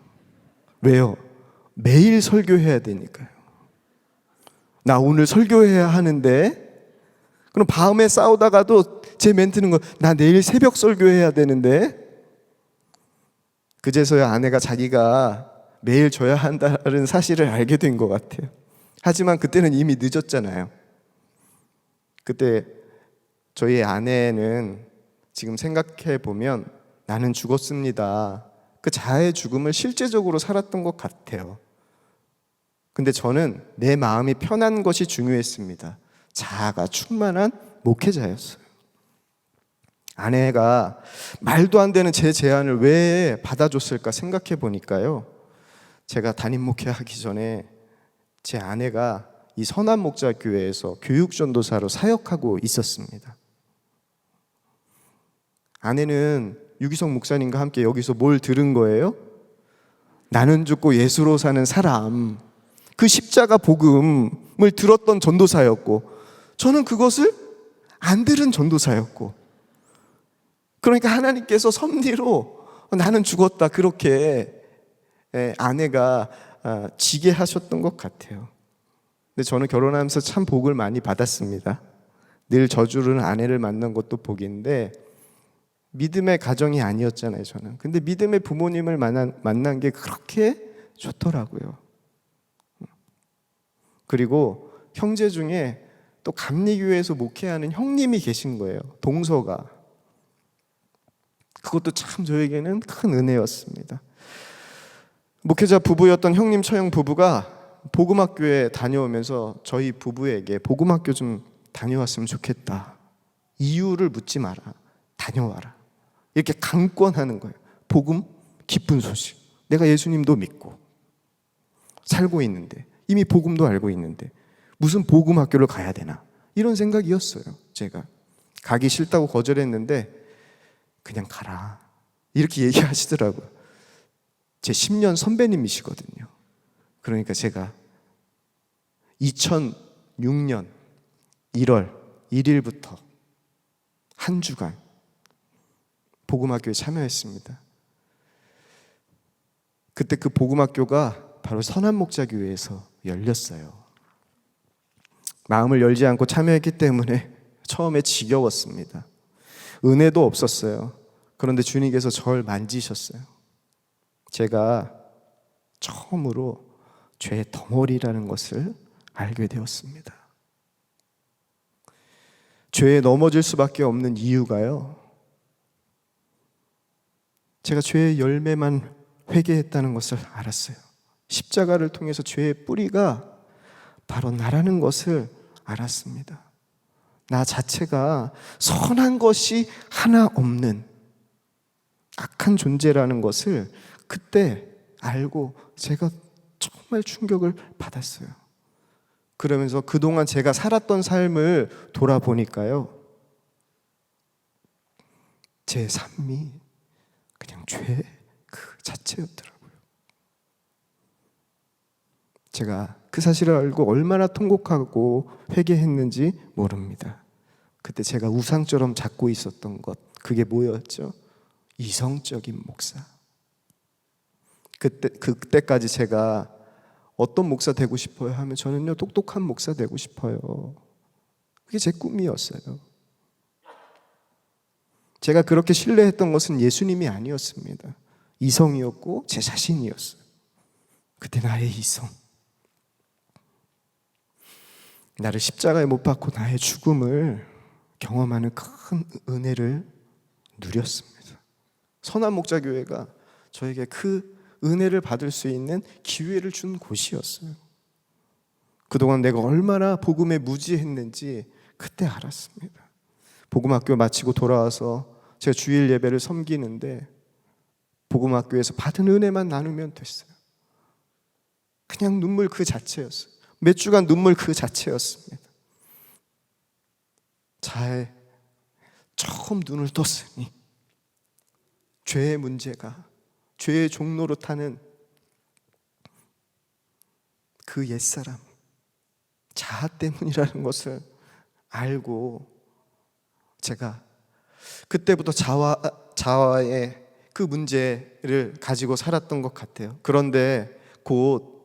왜요? 매일 설교해야 되니까요. 나 오늘 설교해야 하는데, 그럼 밤에 싸우다가도 제 멘트는 나 내일 새벽 설교해야 되는데, 그제서야 아내가 자기가 매일 져야 한다는 사실을 알게 된 것 같아요. 하지만 그때는 이미 늦었잖아요. 그때 저희 아내는 지금 생각해 보면 나는 죽었습니다. 그 자아의 죽음을 실제적으로 살았던 것 같아요. 근데 저는 내 마음이 편한 것이 중요했습니다. 자아가 충만한 목회자였어요. 아내가 말도 안 되는 제 제안을 왜 받아줬을까 생각해 보니까요, 제가 담임 목회하기 전에 제 아내가 이 선한목자교회에서 교육전도사로 사역하고 있었습니다. 아내는 유기성 목사님과 함께 여기서 뭘 들은 거예요? 나는 죽고 예수로 사는 사람, 그 십자가 복음을 들었던 전도사였고, 저는 그것을 안 들은 전도사였고, 그러니까 하나님께서 섭리로 나는 죽었다 그렇게 아내가 지게 하셨던 것 같아요. 근데 저는 결혼하면서 참 복을 많이 받았습니다. 늘 저주르는 아내를 만난 것도 복인데, 믿음의 가정이 아니었잖아요, 저는. 근데 믿음의 부모님을 만난 게 그렇게 좋더라고요. 그리고 형제 중에 또 감리교회에서 목회하는 형님이 계신 거예요. 동서가. 그것도 참 저에게는 큰 은혜였습니다. 목회자 부부였던 형님 처형 부부가 복음학교에 다녀오면서 저희 부부에게 복음학교 좀 다녀왔으면 좋겠다. 이유를 묻지 마라. 다녀와라. 이렇게 강권하는 거예요. 복음, 기쁜 소식. 내가 예수님도 믿고 살고 있는데, 이미 복음도 알고 있는데 무슨 복음학교를 가야 되나, 이런 생각이었어요. 제가 가기 싫다고 거절했는데 그냥 가라 이렇게 얘기하시더라고요. 제 10년 선배님이시거든요. 그러니까 제가 2006년 1월 1일부터 한 주간 복음학교에 참여했습니다. 그때 그 복음학교가 바로 선한목자교회에서 열렸어요. 마음을 열지 않고 참여했기 때문에 처음에 지겨웠습니다. 은혜도 없었어요. 그런데 주님께서 저를 만지셨어요. 제가 처음으로 죄의 덩어리라는 것을 알게 되었습니다. 죄에 넘어질 수밖에 없는 이유가요, 제가 죄의 열매만 회개했다는 것을 알았어요. 십자가를 통해서 죄의 뿌리가 바로 나라는 것을 알았습니다. 나 자체가 선한 것이 하나 없는 악한 존재라는 것을 그때 알고 제가 정말 충격을 받았어요. 그러면서 그동안 제가 살았던 삶을 돌아보니까요, 제 삶이 그냥 죄 그 자체였더라고요. 제가 그 사실을 알고 얼마나 통곡하고 회개했는지 모릅니다. 그때 제가 우상처럼 잡고 있었던 것, 그게 뭐였죠? 이성적인 목사. 그때까지 제가 어떤 목사 되고 싶어요 하면 저는요, 똑똑한 목사 되고 싶어요. 그게 제 꿈이었어요. 제가 그렇게 신뢰했던 것은 예수님이 아니었습니다. 이성이었고 제 자신이었어요. 그때 나의 이성, 나를 십자가에 못 박고 나의 죽음을 경험하는 큰 은혜를 누렸습니다. 선한 목자교회가 저에게 그 은혜를 받을 수 있는 기회를 준 곳이었어요. 그동안 내가 얼마나 복음에 무지했는지 그때 알았습니다. 복음학교 마치고 돌아와서 제가 주일 예배를 섬기는데 복음학교에서 받은 은혜만 나누면 됐어요. 그냥 눈물 그 자체였어요. 몇 주간 눈물 그 자체였습니다. 잘 처음 눈을 떴으니 죄의 문제가, 죄의 종로로 타는 그 옛사람, 자아 때문이라는 것을 알고 제가 그때부터 자아의 그 문제를 가지고 살았던 것 같아요. 그런데 곧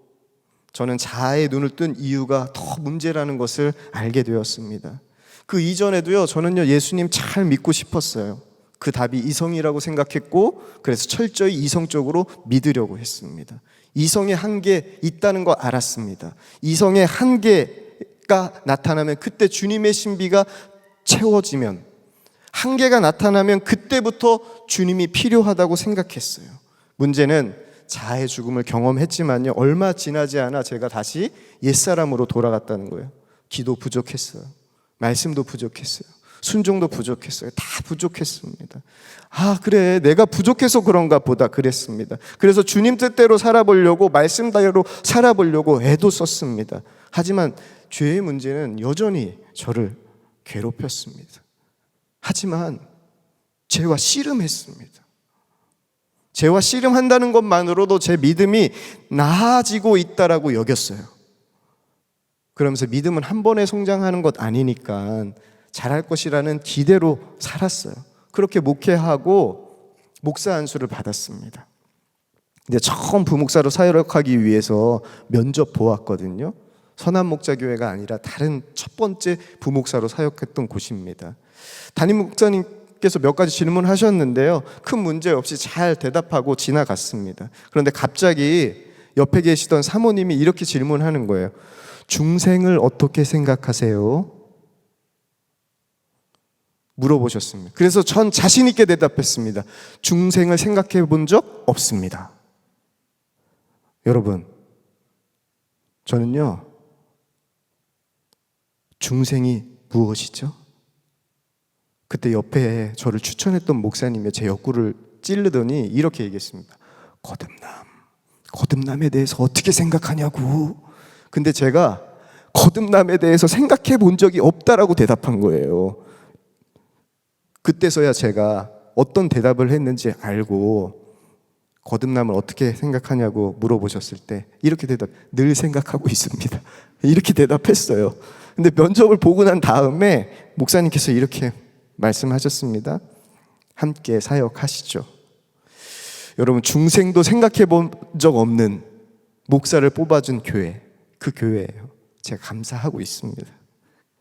저는 자아의 눈을 뜬 이유가 더 문제라는 것을 알게 되었습니다. 그 이전에도요, 저는요, 예수님 잘 믿고 싶었어요. 그 답이 이성이라고 생각했고, 그래서 철저히 이성적으로 믿으려고 했습니다. 이성의 한계 있다는 거 알았습니다. 이성의 한계가 나타나면 그때 주님의 신비가 채워지면, 한계가 나타나면 그때부터 주님이 필요하다고 생각했어요. 문제는 자아의 죽음을 경험했지만요, 얼마 지나지 않아 제가 다시 옛사람으로 돌아갔다는 거예요. 기도 부족했어요. 말씀도 부족했어요. 순종도 부족했어요. 다 부족했습니다. 아, 그래, 내가 부족해서 그런가 보다 그랬습니다. 그래서 주님 뜻대로 살아보려고, 말씀대로 살아보려고 애도 썼습니다. 하지만 죄의 문제는 여전히 저를 괴롭혔습니다. 하지만 죄와 씨름했습니다. 죄와 씨름한다는 것만으로도 제 믿음이 나아지고 있다라고 여겼어요. 그러면서 믿음은 한 번에 성장하는 것 아니니까 잘할 것이라는 기대로 살았어요. 그렇게 목회하고 목사 안수를 받았습니다. 근데 처음 부목사로 사역하기 위해서 면접 보았거든요. 선한 목자교회가 아니라 다른 첫 번째 부목사로 사역했던 곳입니다. 담임 목사님께서 몇 가지 질문하셨는데요, 큰 문제 없이 잘 대답하고 지나갔습니다. 그런데 갑자기 옆에 계시던 사모님이 이렇게 질문하는 거예요. 중생을 어떻게 생각하세요? 물어보셨습니다. 그래서 전 자신 있게 대답했습니다. 중생을 생각해 본 적 없습니다. 여러분, 저는요, 중생이 무엇이죠? 그때 옆에 저를 추천했던 목사님이 제 옆구리를 찌르더니 이렇게 얘기했습니다. 거듭남에 대해서 어떻게 생각하냐고. 근데 제가 거듭남에 대해서 생각해 본 적이 없다라고 대답한 거예요. 그때서야 제가 어떤 대답을 했는지 알고, 거듭남을 어떻게 생각하냐고 물어보셨을 때 이렇게 늘 생각하고 있습니다. 이렇게 대답했어요. 근데 면접을 보고 난 다음에 목사님께서 이렇게 말씀하셨습니다. 함께 사역하시죠. 여러분, 중생도 생각해 본 적 없는 목사를 뽑아준 교회, 그 교회예요. 제가 감사하고 있습니다.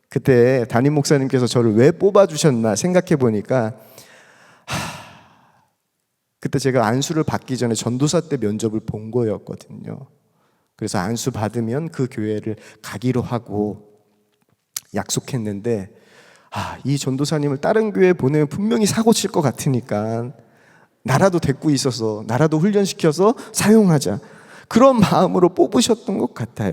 그때 담임 목사님께서 저를 왜 뽑아주셨나 생각해 보니까, 그때 제가 안수를 받기 전에 전도사 때 면접을 본 거였거든요. 그래서 안수 받으면 그 교회를 가기로 하고 약속했는데, 이 전도사님을 다른 교회에 보내면 분명히 사고 칠 것 같으니까 나라도 데리고 있어서, 나라도 훈련시켜서 사용하자, 그런 마음으로 뽑으셨던 것 같아요.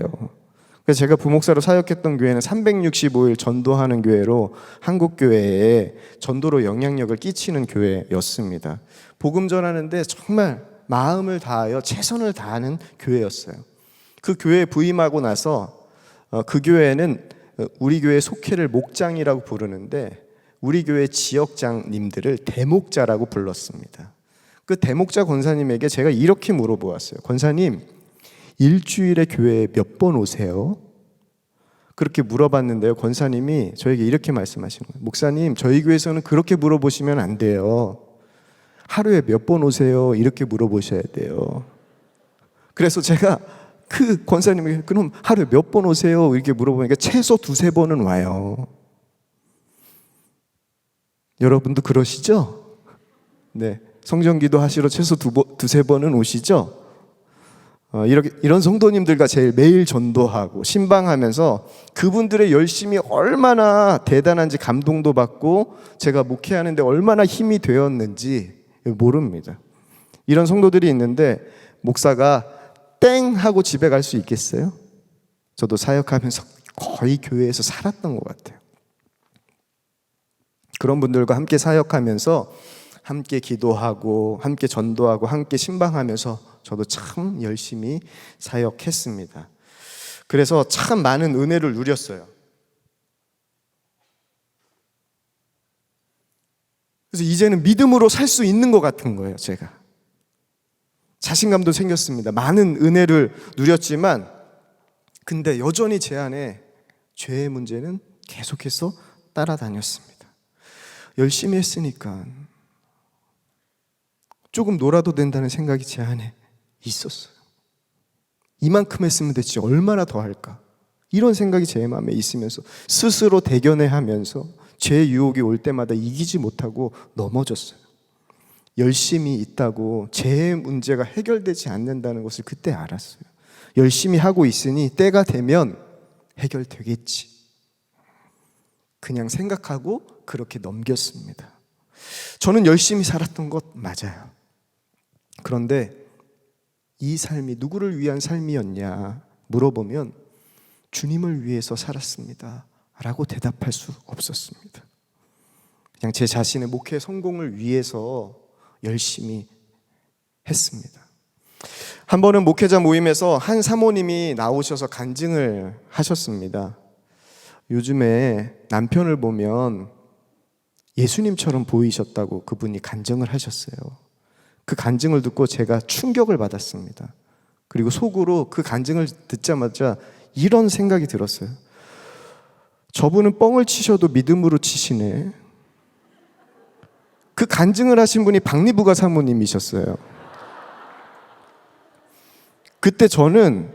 그래서 제가 부목사로 사역했던 교회는 365일 전도하는 교회로 한국교회에 전도로 영향력을 끼치는 교회였습니다. 복음 전하는데 정말 마음을 다하여 최선을 다하는 교회였어요. 그 교회에 부임하고 나서 그 교회는 우리 교회 속회를 목장이라고 부르는데, 우리 교회 지역장님들을 대목자라고 불렀습니다. 그 대목자 권사님에게 제가 이렇게 물어보았어요. 권사님, 일주일에 교회에 몇 번 오세요? 그렇게 물어봤는데요. 권사님이 저에게 이렇게 말씀하시는 거예요. 목사님, 저희 교회에서는 그렇게 물어보시면 안 돼요. 하루에 몇 번 오세요? 이렇게 물어보셔야 돼요. 그래서 제가 그 권사님에게 그럼 하루에 몇 번 오세요? 이렇게 물어보니까 최소 2-3번은 와요. 여러분도 그러시죠? 네. 성전기도 하시러 최소 2-3번은 오시죠? 이런 성도님들과 제일 매일 전도하고 신방하면서 그분들의 열심이 얼마나 대단한지 감동도 받고 제가 목회하는데 얼마나 힘이 되었는지 모릅니다. 이런 성도들이 있는데 목사가 땡 하고 집에 갈 수 있겠어요? 저도 사역하면서 거의 교회에서 살았던 것 같아요. 그런 분들과 함께 사역하면서 함께 기도하고 함께 전도하고 함께 신방하면서 저도 참 열심히 사역했습니다. 그래서 참 많은 은혜를 누렸어요. 그래서 이제는 믿음으로 살 수 있는 것 같은 거예요. 제가 자신감도 생겼습니다. 많은 은혜를 누렸지만 근데 여전히 제 안에 죄의 문제는 계속해서 따라다녔습니다. 열심히 했으니까 조금 놀아도 된다는 생각이 제 안에 있었어요. 이만큼 했으면 됐지 얼마나 더 할까? 이런 생각이 제 마음에 있으면서 스스로 대견해하면서 죄의 유혹이 올 때마다 이기지 못하고 넘어졌어요. 열심히 있다고 죄의 문제가 해결되지 않는다는 것을 그때 알았어요. 열심히 하고 있으니 때가 되면 해결되겠지. 그냥 생각하고 그렇게 넘겼습니다. 저는 열심히 살았던 것 맞아요. 그런데 이 삶이 누구를 위한 삶이었냐 물어보면 주님을 위해서 살았습니다 라고 대답할 수 없었습니다. 그냥 제 자신의 목회 성공을 위해서 열심히 했습니다. 한 번은 목회자 모임에서 한 사모님이 나오셔서 간증을 하셨습니다. 요즘에 남편을 보면 예수님처럼 보이셨다고 그분이 간증을 하셨어요. 그 간증을 듣고 제가 충격을 받았습니다. 그리고 속으로 그 간증을 듣자마자 이런 생각이 들었어요. 저분은 뻥을 치셔도 믿음으로 치시네. 그 간증을 하신 분이 박리부가 사모님이셨어요. 그때 저는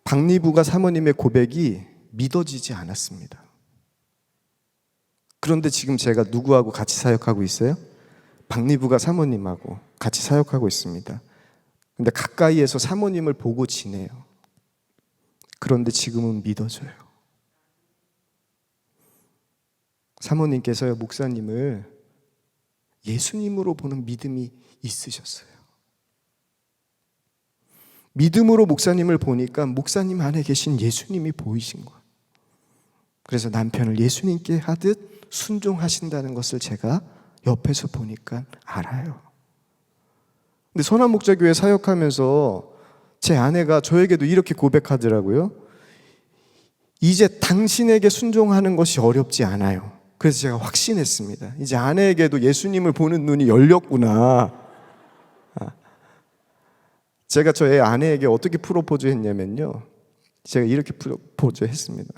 박리부가 사모님의 고백이 믿어지지 않았습니다. 그런데 지금 제가 누구하고 같이 사역하고 있어요? 박리부가 사모님하고 같이 사역하고 있습니다. 근데 가까이에서 사모님을 보고 지내요. 그런데 지금은 믿어져요. 사모님께서요, 목사님을 예수님으로 보는 믿음이 있으셨어요. 믿음으로 목사님을 보니까 목사님 안에 계신 예수님이 보이신 거예요. 그래서 남편을 예수님께 하듯 순종하신다는 것을 제가 옆에서 보니까 알아요. 근데 선한목자교회 사역하면서 제 아내가 저에게도 이렇게 고백하더라고요. 이제 당신에게 순종하는 것이 어렵지 않아요. 그래서 제가 확신했습니다. 이제 아내에게도 예수님을 보는 눈이 열렸구나. 제가 저의 아내에게 어떻게 프로포즈 했냐면요, 제가 이렇게 프로포즈 했습니다.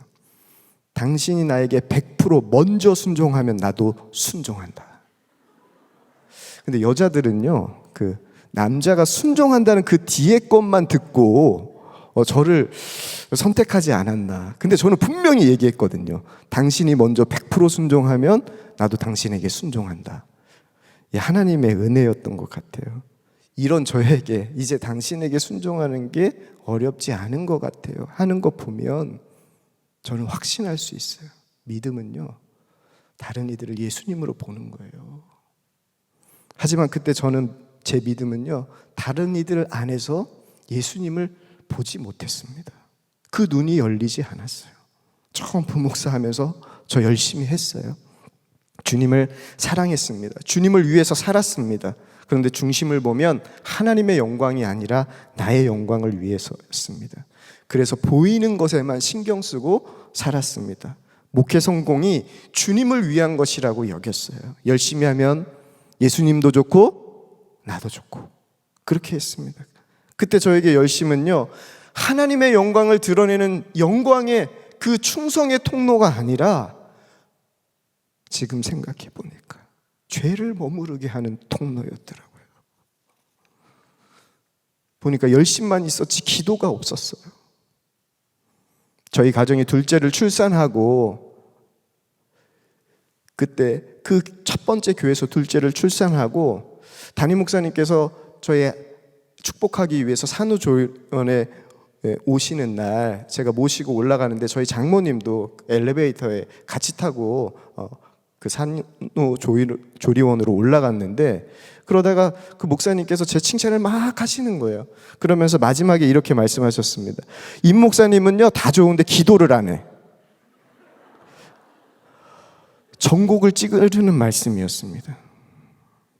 당신이 나에게 100% 먼저 순종하면 나도 순종한다. 근데 여자들은요, 그 남자가 순종한다는 그 뒤에 것만 듣고 저를 선택하지 않았나. 근데 저는 분명히 얘기했거든요. 당신이 먼저 100% 순종하면 나도 당신에게 순종한다. 하나님의 은혜였던 것 같아요. 이런 저에게 이제 당신에게 순종하는 게 어렵지 않은 것 같아요 하는 거 보면 저는 확신할 수 있어요. 믿음은요, 다른 이들을 예수님으로 보는 거예요. 하지만 그때 저는 제 믿음은요, 다른 이들 안에서 예수님을 보지 못했습니다. 그 눈이 열리지 않았어요. 처음 부목사하면서 저 열심히 했어요. 주님을 사랑했습니다. 주님을 위해서 살았습니다. 그런데 중심을 보면 하나님의 영광이 아니라 나의 영광을 위해서였습니다. 그래서 보이는 것에만 신경 쓰고 살았습니다. 목회 성공이 주님을 위한 것이라고 여겼어요. 열심히 하면 예수님도 좋고 나도 좋고 그렇게 했습니다. 그때 저에게 열심은요, 하나님의 영광을 드러내는 영광의 그 충성의 통로가 아니라 지금 생각해 보니까 죄를 머무르게 하는 통로였더라고요. 보니까 열심만 있었지 기도가 없었어요. 저희 가정이 둘째를 출산하고, 그때 그 첫 번째 교회에서 둘째를 출산하고 담임 목사님께서 저희 축복하기 위해서 산후조리원에 오시는 날 제가 모시고 올라가는데 저희 장모님도 엘리베이터에 같이 타고 그 산후조리원으로 올라갔는데, 그러다가 그 목사님께서 제 칭찬을 막 하시는 거예요. 그러면서 마지막에 이렇게 말씀하셨습니다. 임 목사님은요 다 좋은데 기도를 안 해. 전곡을 찌르는 말씀이었습니다.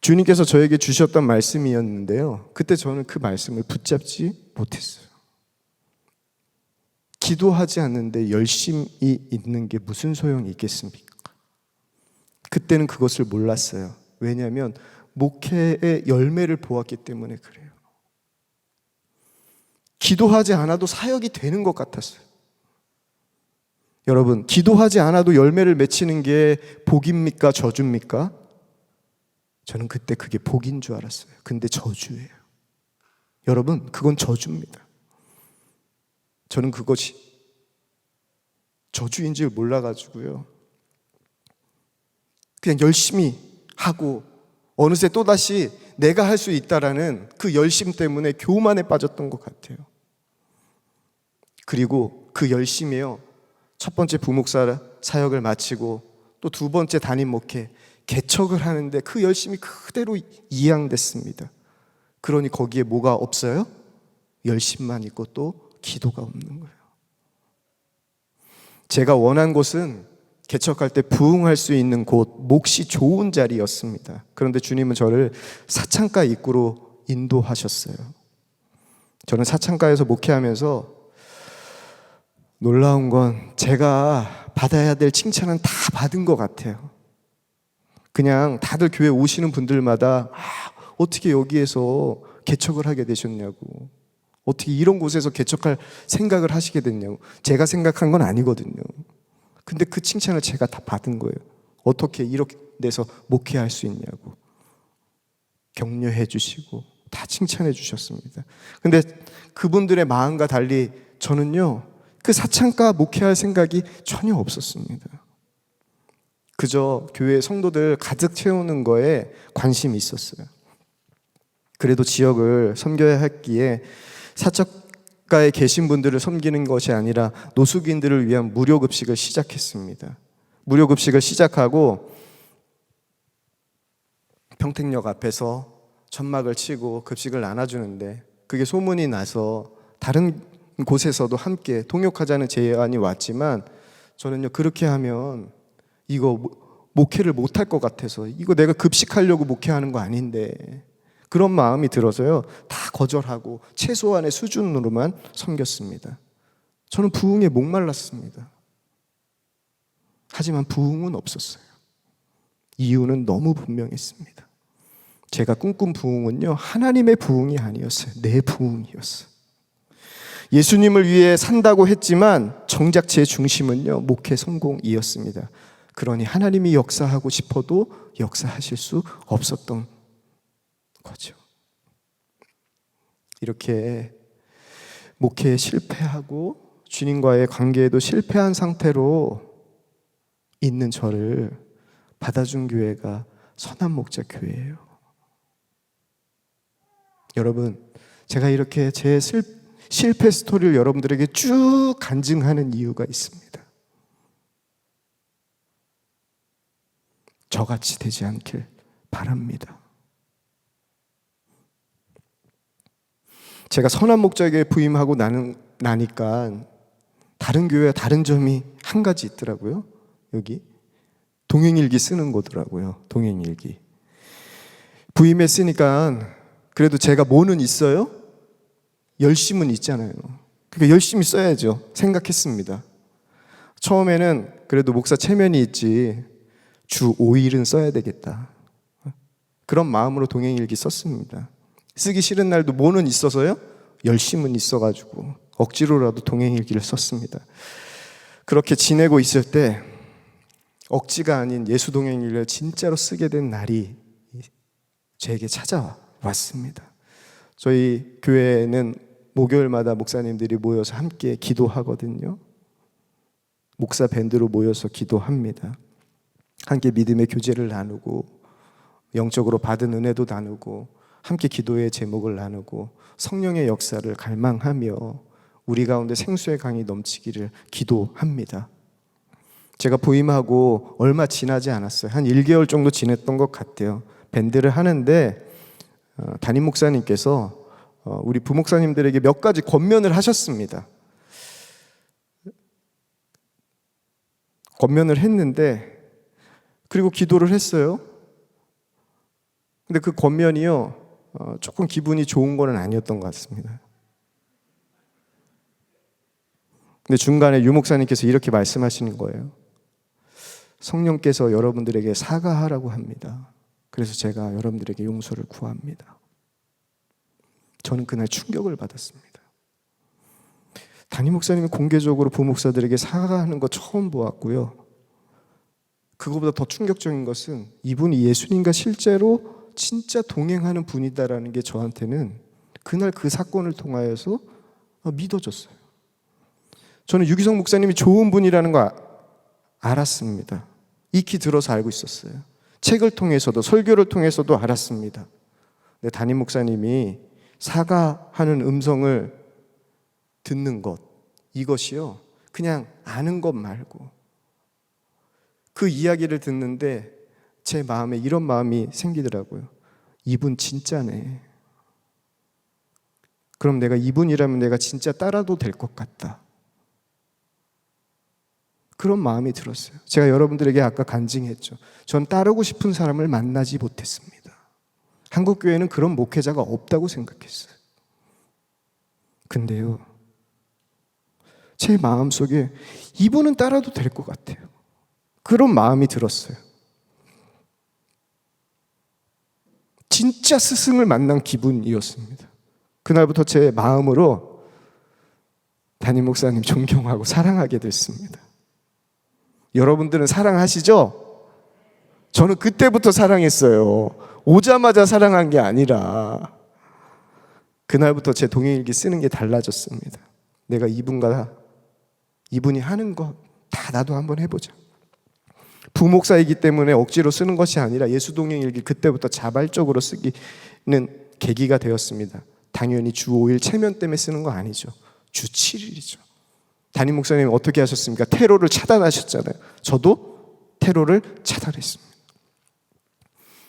주님께서 저에게 주셨던 말씀이었는데요, 그때 저는 그 말씀을 붙잡지 못했어요. 기도하지 않는데 열심히 있는 게 무슨 소용이 있겠습니까? 그때는 그것을 몰랐어요. 왜냐하면 목회의 열매를 보았기 때문에 그래요. 기도하지 않아도 사역이 되는 것 같았어요. 여러분, 기도하지 않아도 열매를 맺히는 게 복입니까? 저주입니까? 저는 그때 그게 복인 줄 알았어요. 근데 저주예요. 여러분, 그건 저주입니다. 저는 그것이 저주인 줄 몰라가지고요, 그냥 열심히 하고 어느새 또다시 내가 할 수 있다라는 그 열심 때문에 교만에 빠졌던 것 같아요. 그리고 그 열심이요, 첫 번째 부목사 사역을 마치고 또 두 번째 담임 목회 개척을 하는데 그 열심이 그대로 이양됐습니다. 그러니 거기에 뭐가 없어요? 열심만 있고 또 기도가 없는 거예요. 제가 원한 곳은 개척할 때 부흥할 수 있는 곳, 몫이 좋은 자리였습니다. 그런데 주님은 저를 사창가 입구로 인도하셨어요. 저는 사창가에서 목회하면서 놀라운 건 제가 받아야 될 칭찬은 다 받은 것 같아요. 그냥 다들 교회 오시는 분들마다 어떻게 여기에서 개척을 하게 되셨냐고, 어떻게 이런 곳에서 개척할 생각을 하시게 됐냐고. 제가 생각한 건 아니거든요. 근데 그 칭찬을 제가 다 받은 거예요. 어떻게 이렇게 돼서 목회할 수 있냐고 격려해 주시고 다 칭찬해 주셨습니다. 근데 그분들의 마음과 달리 저는요, 그 사창가 목회할 생각이 전혀 없었습니다. 그저 교회 성도들 가득 채우는 거에 관심이 있었어요. 그래도 지역을 섬겨야 했기에 사창가에 계신 분들을 섬기는 것이 아니라 노숙인들을 위한 무료급식을 시작했습니다. 무료급식을 시작하고 평택역 앞에서 천막을 치고 급식을 나눠주는데, 그게 소문이 나서 다른 곳에서도 함께 동역하자는 제안이 왔지만 저는요, 그렇게 하면 이거 목회를 못할 것 같아서, 이거 내가 급식하려고 목회하는 거 아닌데, 그런 마음이 들어서요 다 거절하고 최소한의 수준으로만 섬겼습니다. 저는 부흥에 목말랐습니다. 하지만 부흥은 없었어요. 이유는 너무 분명했습니다. 제가 꿈꾼 부흥은요, 하나님의 부흥이 아니었어요. 내 부흥이었어요. 예수님을 위해 산다고 했지만 정작 제 중심은요, 목회 성공이었습니다. 그러니 하나님이 역사하고 싶어도 역사하실 수 없었던 거죠. 이렇게 목회에 실패하고 주님과의 관계에도 실패한 상태로 있는 저를 받아준 교회가 선한목자 교회예요. 여러분, 제가 이렇게 제 실패 스토리를 여러분들에게 쭉 간증하는 이유가 있습니다. 저같이 되지 않길 바랍니다. 제가 선한 목자에게 부임하고 나니까 다른 교회와 다른 점이 한 가지 있더라고요. 여기 동행일기 쓰는 거더라고요. 동행일기 부임했으니까 그래도 제가 뭐는 있어요? 열심은 있잖아요. 그러니까 열심히 써야죠 생각했습니다. 처음에는 그래도 목사 체면이 있지 주 5일은 써야 되겠다, 그런 마음으로 동행일기 썼습니다. 쓰기 싫은 날도 뭐는 있어서요? 열심은 있어가지고 억지로라도 동행일기를 썼습니다. 그렇게 지내고 있을 때 억지가 아닌 예수 동행일기를 진짜로 쓰게 된 날이 저에게 찾아왔습니다. 저희 교회에는 목요일마다 목사님들이 모여서 함께 기도하거든요. 목사 밴드로 모여서 기도합니다. 함께 믿음의 교제를 나누고 영적으로 받은 은혜도 나누고 함께 기도의 제목을 나누고 성령의 역사를 갈망하며 우리 가운데 생수의 강이 넘치기를 기도합니다. 제가 부임하고 얼마 지나지 않았어요. 한 1개월 정도 지냈던 것 같아요. 밴드를 하는데 담임 목사님께서 우리 부목사님들에게 몇 가지 권면을 하셨습니다. 권면을 했는데 그리고 기도를 했어요. 근데 그 권면이요, 조금 기분이 좋은 건 아니었던 것 같습니다. 근데 중간에 유 목사님께서 이렇게 말씀하시는 거예요. 성령께서 여러분들에게 사과하라고 합니다. 그래서 제가 여러분들에게 용서를 구합니다. 저는 그날 충격을 받았습니다. 담임 목사님이 공개적으로 부목사들에게 사과하는 거 처음 보았고요. 그거보다 더 충격적인 것은 이분이 예수님과 실제로 진짜 동행하는 분이다라는 게 저한테는 그날 그 사건을 통하여서 믿어졌어요. 저는 유기성 목사님이 좋은 분이라는 거 알았습니다. 익히 들어서 알고 있었어요. 책을 통해서도 설교를 통해서도 알았습니다. 근데 담임 목사님이 사과하는 음성을 듣는 것, 이것이요, 그냥 아는 것 말고 그 이야기를 듣는데 제 마음에 이런 마음이 생기더라고요. 이분 진짜네. 그럼 내가 이분이라면 내가 진짜 따라도 될 것 같다. 그런 마음이 들었어요. 제가 여러분들에게 아까 간증했죠. 전 따르고 싶은 사람을 만나지 못했습니다. 한국교회는 그런 목회자가 없다고 생각했어요. 근데요, 제 마음속에 이분은 따라도 될 것 같아요. 그런 마음이 들었어요. 진짜 스승을 만난 기분이었습니다. 그날부터 제 마음으로 담임 목사님 존경하고 사랑하게 됐습니다. 여러분들은 사랑하시죠? 저는 그때부터 사랑했어요. 오자마자 사랑한 게 아니라 그날부터 제 동행일기 쓰는 게 달라졌습니다. 내가 이분이 하는 거 다 나도 한번 해보자. 부목사이기 때문에 억지로 쓰는 것이 아니라 예수 동행일기 그때부터 자발적으로 쓰기는 계기가 되었습니다. 당연히 주 5일 체면 때문에 쓰는 거 아니죠. 주 7일이죠. 담임 목사님이 어떻게 하셨습니까? 테러를 차단하셨잖아요. 저도 테러를 차단했습니다.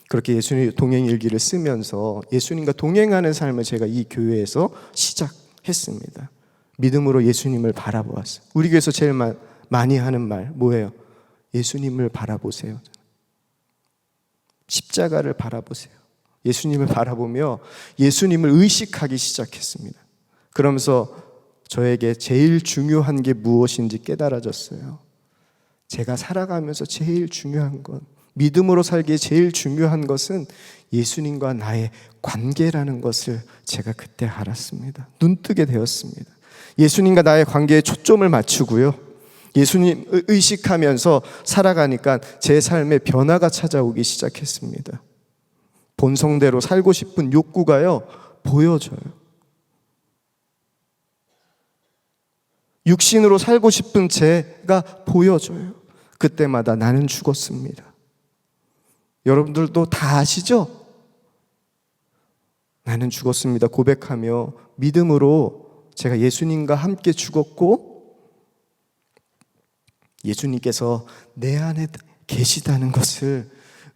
그렇게 예수님 동행일기를 쓰면서 예수님과 동행하는 삶을 제가 이 교회에서 시작했습니다. 믿음으로 예수님을 바라보았어요. 우리 교회에서 제일 많이 하는 말 뭐예요? 예수님을 바라보세요. 십자가를 바라보세요. 예수님을 바라보며 예수님을 의식하기 시작했습니다. 그러면서 저에게 제일 중요한 게 무엇인지 깨달아졌어요. 제가 살아가면서 제일 중요한 건, 믿음으로 살기에 제일 중요한 것은 예수님과 나의 관계라는 것을 제가 그때 알았습니다. 눈뜨게 되었습니다. 예수님과 나의 관계에 초점을 맞추고요, 예수님 의식하면서 살아가니까 제 삶에 변화가 찾아오기 시작했습니다. 본성대로 살고 싶은 욕구가요, 보여져요. 육신으로 살고 싶은 제가 보여져요. 그때마다 나는 죽었습니다. 여러분들도 다 아시죠? 나는 죽었습니다 고백하며 믿음으로 제가 예수님과 함께 죽었고 예수님께서 내 안에 계시다는 것을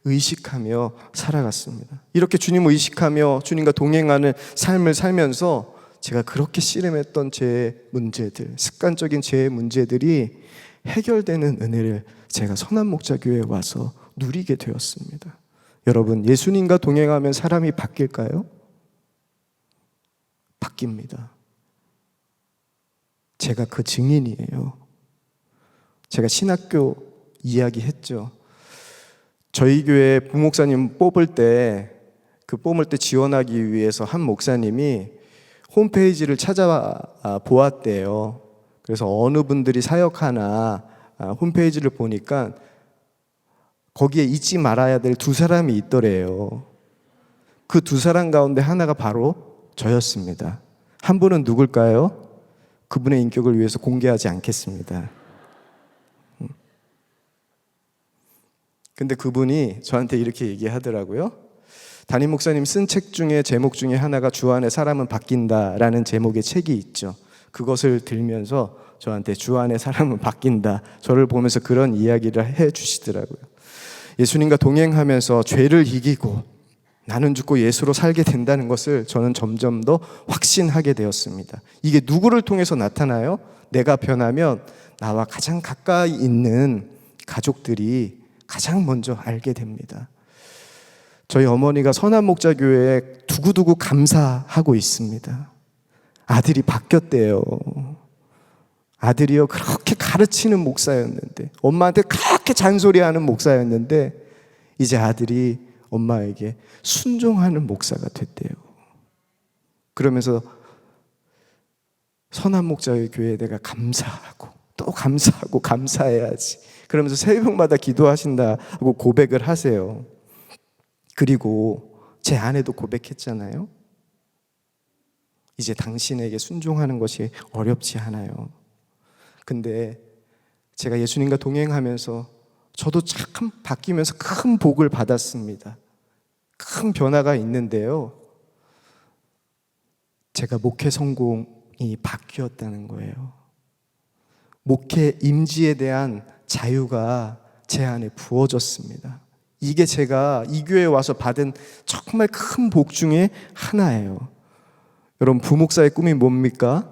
의식하며 살아갔습니다. 이렇게 주님을 의식하며 주님과 동행하는 삶을 살면서 제가 그렇게 씨름했던 제 문제들, 습관적인 제 문제들이 해결되는 은혜를 제가 선한목자교회에 와서 누리게 되었습니다. 여러분, 예수님과 동행하면 사람이 바뀔까요? 바뀝니다. 제가 그 증인이에요. 제가 신학교 이야기했죠. 저희 교회 부목사님 뽑을 때 지원하기 위해서 한 목사님이 홈페이지를 찾아보았대요. 그래서 어느 분들이 사역하나 홈페이지를 보니까 거기에 잊지 말아야 될 두 사람이 있더래요. 그 두 사람 가운데 하나가 바로 저였습니다. 한 분은 누굴까요? 그분의 인격을 위해서 공개하지 않겠습니다. 근데 그분이 저한테 이렇게 얘기하더라고요. 담임 목사님 쓴 책 중에 제목 중에 하나가 주 안에 사람은 바뀐다라는 제목의 책이 있죠. 그것을 들면서 저한테 주 안에 사람은 바뀐다, 저를 보면서 그런 이야기를 해 주시더라고요. 예수님과 동행하면서 죄를 이기고 나는 죽고 예수로 살게 된다는 것을 저는 점점 더 확신하게 되었습니다. 이게 누구를 통해서 나타나요? 내가 변하면 나와 가장 가까이 있는 가족들이 가장 먼저 알게 됩니다. 저희 어머니가 선한목자교회에 두고두고 감사하고 있습니다. 아들이 바뀌었대요. 아들이요, 그렇게 가르치는 목사였는데, 엄마한테 그렇게 잔소리하는 목사였는데, 이제 아들이 엄마에게 순종하는 목사가 됐대요. 그러면서 선한목자의 교회에 내가 감사하고 또 감사하고 감사해야지, 그러면서 새벽마다 기도하신다고 고백을 하세요. 그리고 제 아내도 고백했잖아요. 이제 당신에게 순종하는 것이 어렵지 않아요. 근데 제가 예수님과 동행하면서 저도 참 바뀌면서 큰 복을 받았습니다. 큰 변화가 있는데요, 제가 목회 성공이 바뀌었다는 거예요. 목회 임지에 대한 자유가 제 안에 부어졌습니다. 이게 제가 이 교회에 와서 받은 정말 큰 복 중에 하나예요. 여러분, 부목사의 꿈이 뭡니까?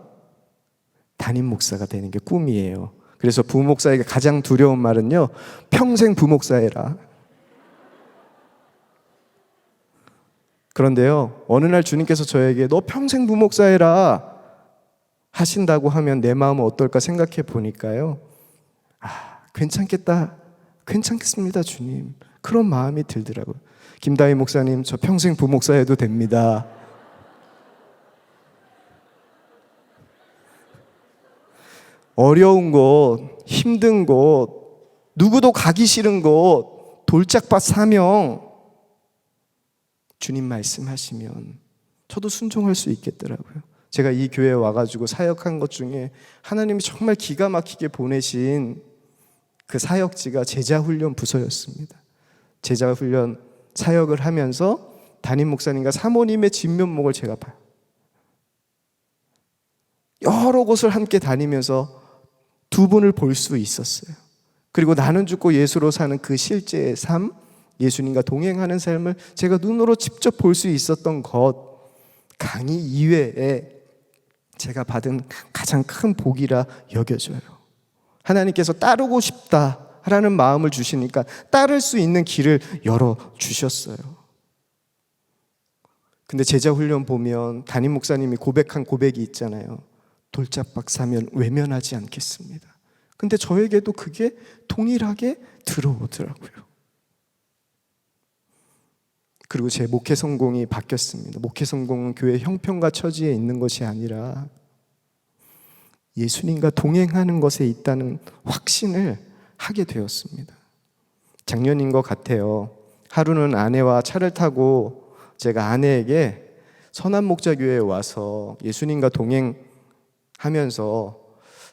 담임 목사가 되는 게 꿈이에요. 그래서 부목사에게 가장 두려운 말은요, 평생 부목사해라. 그런데요, 어느 날 주님께서 저에게 너 평생 부목사해라 하신다고 하면 내 마음은 어떨까 생각해 보니까요, 괜찮겠습니다 주님, 그런 마음이 들더라고요. 김다희 목사님, 저 평생 부목사해도 됩니다. 어려운 곳, 힘든 곳, 누구도 가기 싫은 곳, 돌짝밭 사명, 주님 말씀하시면 저도 순종할 수 있겠더라고요. 제가 이 교회에 와가지고 사역한 것 중에 하나님이 정말 기가 막히게 보내신 그 사역지가 제자훈련 부서였습니다. 제자훈련 사역을 하면서 담임 목사님과 사모님의 진면목을 제가 봐요. 여러 곳을 함께 다니면서 두 분을 볼 수 있었어요. 그리고 나는 죽고 예수로 사는 그 실제의 삶, 예수님과 동행하는 삶을 제가 눈으로 직접 볼 수 있었던 것, 강의 이외에 제가 받은 가장 큰 복이라 여겨져요. 하나님께서 따르고 싶다라는 마음을 주시니까 따를 수 있는 길을 열어주셨어요. 근데 제자훈련 보면 담임 목사님이 고백한 고백이 있잖아요. 돌짝박 사면 외면하지 않겠습니다. 근데 저에게도 그게 동일하게 들어오더라고요. 그리고 제 목회 성공이 바뀌었습니다. 목회 성공은 교회 형편과 처지에 있는 것이 아니라 예수님과 동행하는 것에 있다는 확신을 하게 되었습니다. 작년인 것 같아요. 하루는 아내와 차를 타고 제가 아내에게 선한목자교회에 와서 예수님과 동행하면서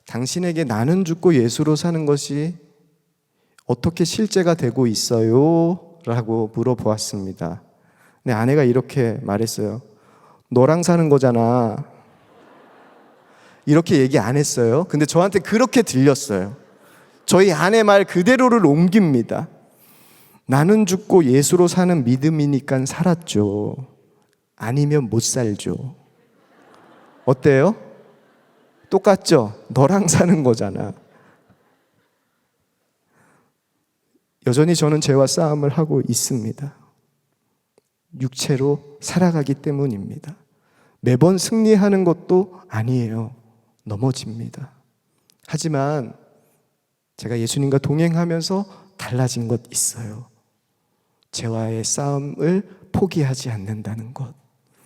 당신에게 나는 죽고 예수로 사는 것이 어떻게 실제가 되고 있어요? 라고 물어보았습니다. 근데 아내가 이렇게 말했어요. 너랑 사는 거잖아. 이렇게 얘기 안 했어요. 근데 저한테 그렇게 들렸어요. 저희 아내 말 그대로를 옮깁니다. 나는 죽고 예수로 사는 믿음이니까 살았죠. 아니면 못 살죠. 어때요? 똑같죠? 너랑 사는 거잖아. 여전히 저는 죄와 싸움을 하고 있습니다. 육체로 살아가기 때문입니다. 매번 승리하는 것도 아니에요. 넘어집니다. 하지만 제가 예수님과 동행하면서 달라진 것 있어요. 죄와의 싸움을 포기하지 않는다는 것.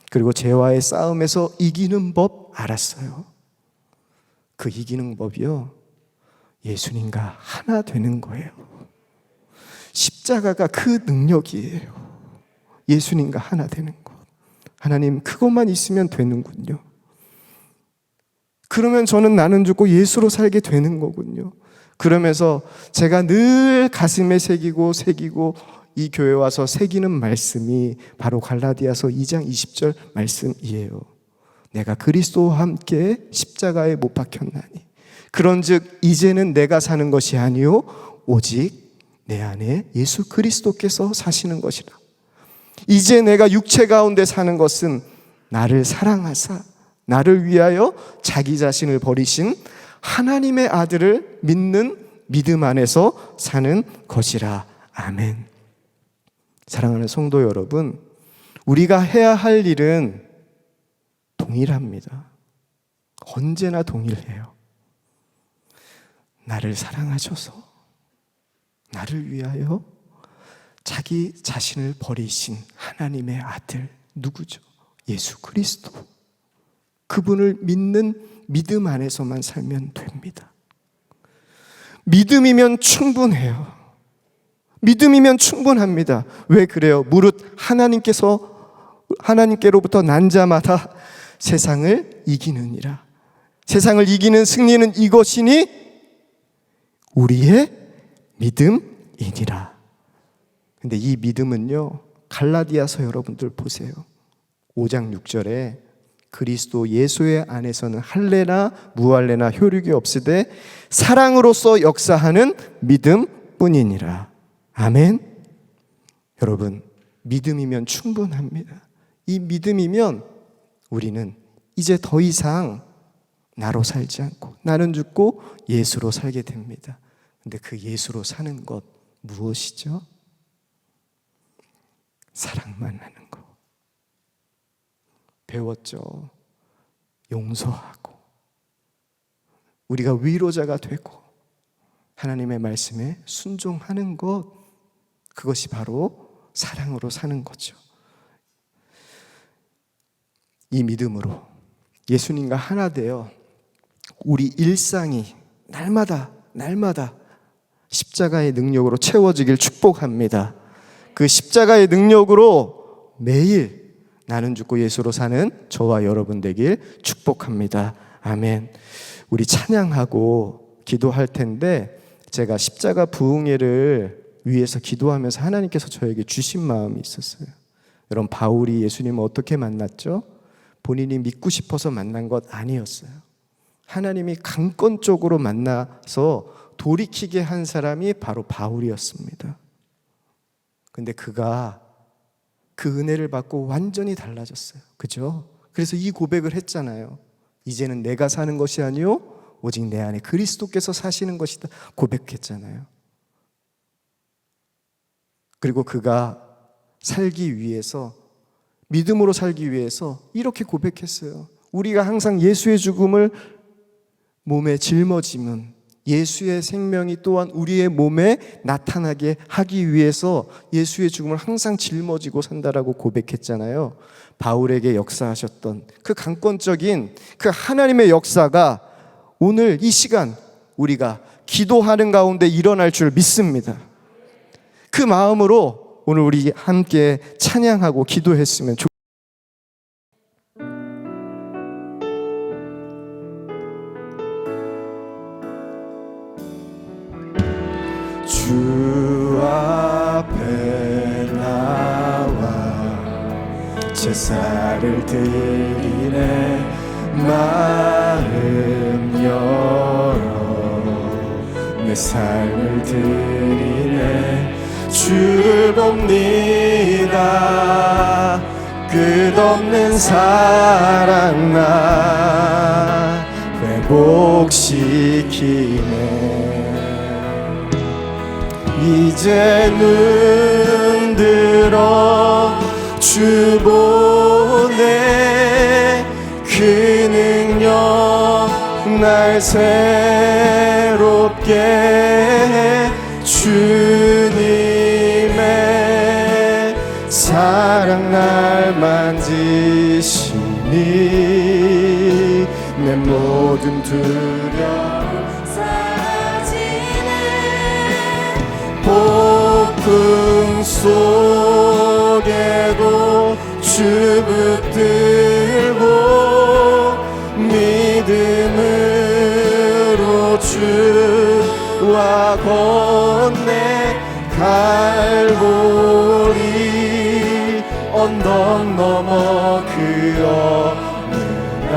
그리고 죄와의 싸움에서 이기는 법 알았어요. 그 이기는 법이요, 예수님과 하나 되는 거예요. 십자가가 그 능력이에요. 예수님과 하나 되는 것. 하나님, 그것만 있으면 되는군요. 그러면 저는 나는 죽고 예수로 살게 되는 거군요. 그러면서 제가 늘 가슴에 새기고 이 교회 와서 새기는 말씀이 바로 갈라디아서 2장 20절 말씀이에요. 내가 그리스도와 함께 십자가에 못 박혔나니 그런즉 이제는 내가 사는 것이 아니요 오직 내 안에 예수 그리스도께서 사시는 것이라. 이제 내가 육체 가운데 사는 것은 나를 사랑하사 나를 위하여 자기 자신을 버리신 하나님의 아들을 믿는 믿음 안에서 사는 것이라. 아멘. 사랑하는 성도 여러분, 우리가 해야 할 일은 동일합니다. 언제나 동일해요. 나를 사랑하셔서 나를 위하여 자기 자신을 버리신 하나님의 아들, 누구죠? 예수 그리스도. 그분을 믿는 믿음 안에서만 살면 됩니다. 믿음이면 충분해요. 믿음이면 충분합니다. 왜 그래요? 무릇 하나님께로부터 난 자마다 세상을 이기느니라. 세상을 이기는 승리는 이것이니 우리의 믿음이니라. 근데 이 믿음은요, 갈라디아서 여러분들 보세요. 5장 6절에 그리스도 예수의 안에서는 할례나 무할례나 효력이 없으되 사랑으로서 역사하는 믿음뿐이니라. 아멘. 여러분, 믿음이면 충분합니다. 이 믿음이면 우리는 이제 더 이상 나로 살지 않고 나는 죽고 예수로 살게 됩니다. 근데 그 예수로 사는 것 무엇이죠? 사랑만 하는 거. 배웠죠. 용서하고 우리가 위로자가 되고 하나님의 말씀에 순종하는 것, 그것이 바로 사랑으로 사는 거죠. 이 믿음으로 예수님과 하나 되어 우리 일상이 날마다 십자가의 능력으로 채워지길 축복합니다. 그 십자가의 능력으로 매일 나는 죽고 예수로 사는 저와 여러분 되길 축복합니다. 아멘. 우리 찬양하고 기도할 텐데 제가 십자가 부흥회를 위해서 기도하면서 하나님께서 저에게 주신 마음이 있었어요. 여러분, 바울이 예수님을 어떻게 만났죠? 본인이 믿고 싶어서 만난 것 아니었어요. 하나님이 강권적으로 만나서 돌이키게 한 사람이 바로 바울이었습니다. 근데 그가 그 은혜를 받고 완전히 달라졌어요. 그죠? 그래서 이 고백을 했잖아요. 이제는 내가 사는 것이 아니요 오직 내 안에 그리스도께서 사시는 것이다 고백했잖아요. 그리고 그가 살기 위해서, 믿음으로 살기 위해서 이렇게 고백했어요. 우리가 항상 예수의 죽음을 몸에 짊어지면 예수의 생명이 또한 우리의 몸에 나타나게 하기 위해서 예수의 죽음을 항상 짊어지고 산다라고 고백했잖아요. 바울에게 역사하셨던 그 강권적인 그 하나님의 역사가 오늘 이 시간 우리가 기도하는 가운데 일어날 줄 믿습니다. 그 마음으로 오늘 우리 함께 찬양하고 기도했으면 좋겠습니다. 주 앞에 나와 제사를 드리네. 마음 열어 내 삶을 드리네. 주를 봅니다. 끝없는 사랑 나 회복시키네. 이제 눈 들어 주 보네. 그 능력 날 새롭게 해 주님의 사랑 날 만지시니 내 모든 두려움 사라지네. 폭풍 속에도 주 붙들고 믿음으로 주와 건네 갈보리 언덕 넘어 그 어느 날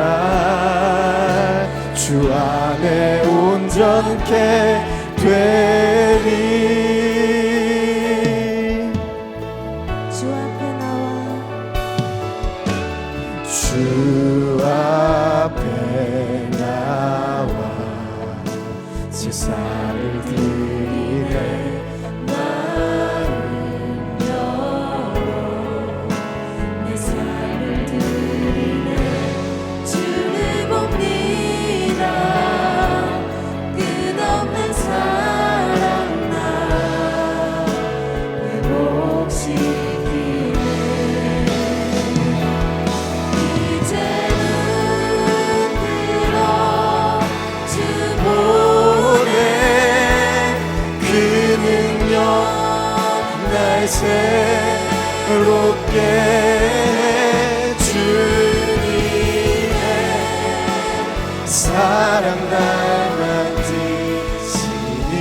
주 안에 온전케 되리. 주 앞에 나와 주 앞에 나와 제사를 드리네. 내 삶을 드리네. 주를 봅니다. 끝없는 사랑 나 회복시키네. 이제는 들어 주 보내. 그 능력 날 새롭게 해 주님의 사랑 날 만지시니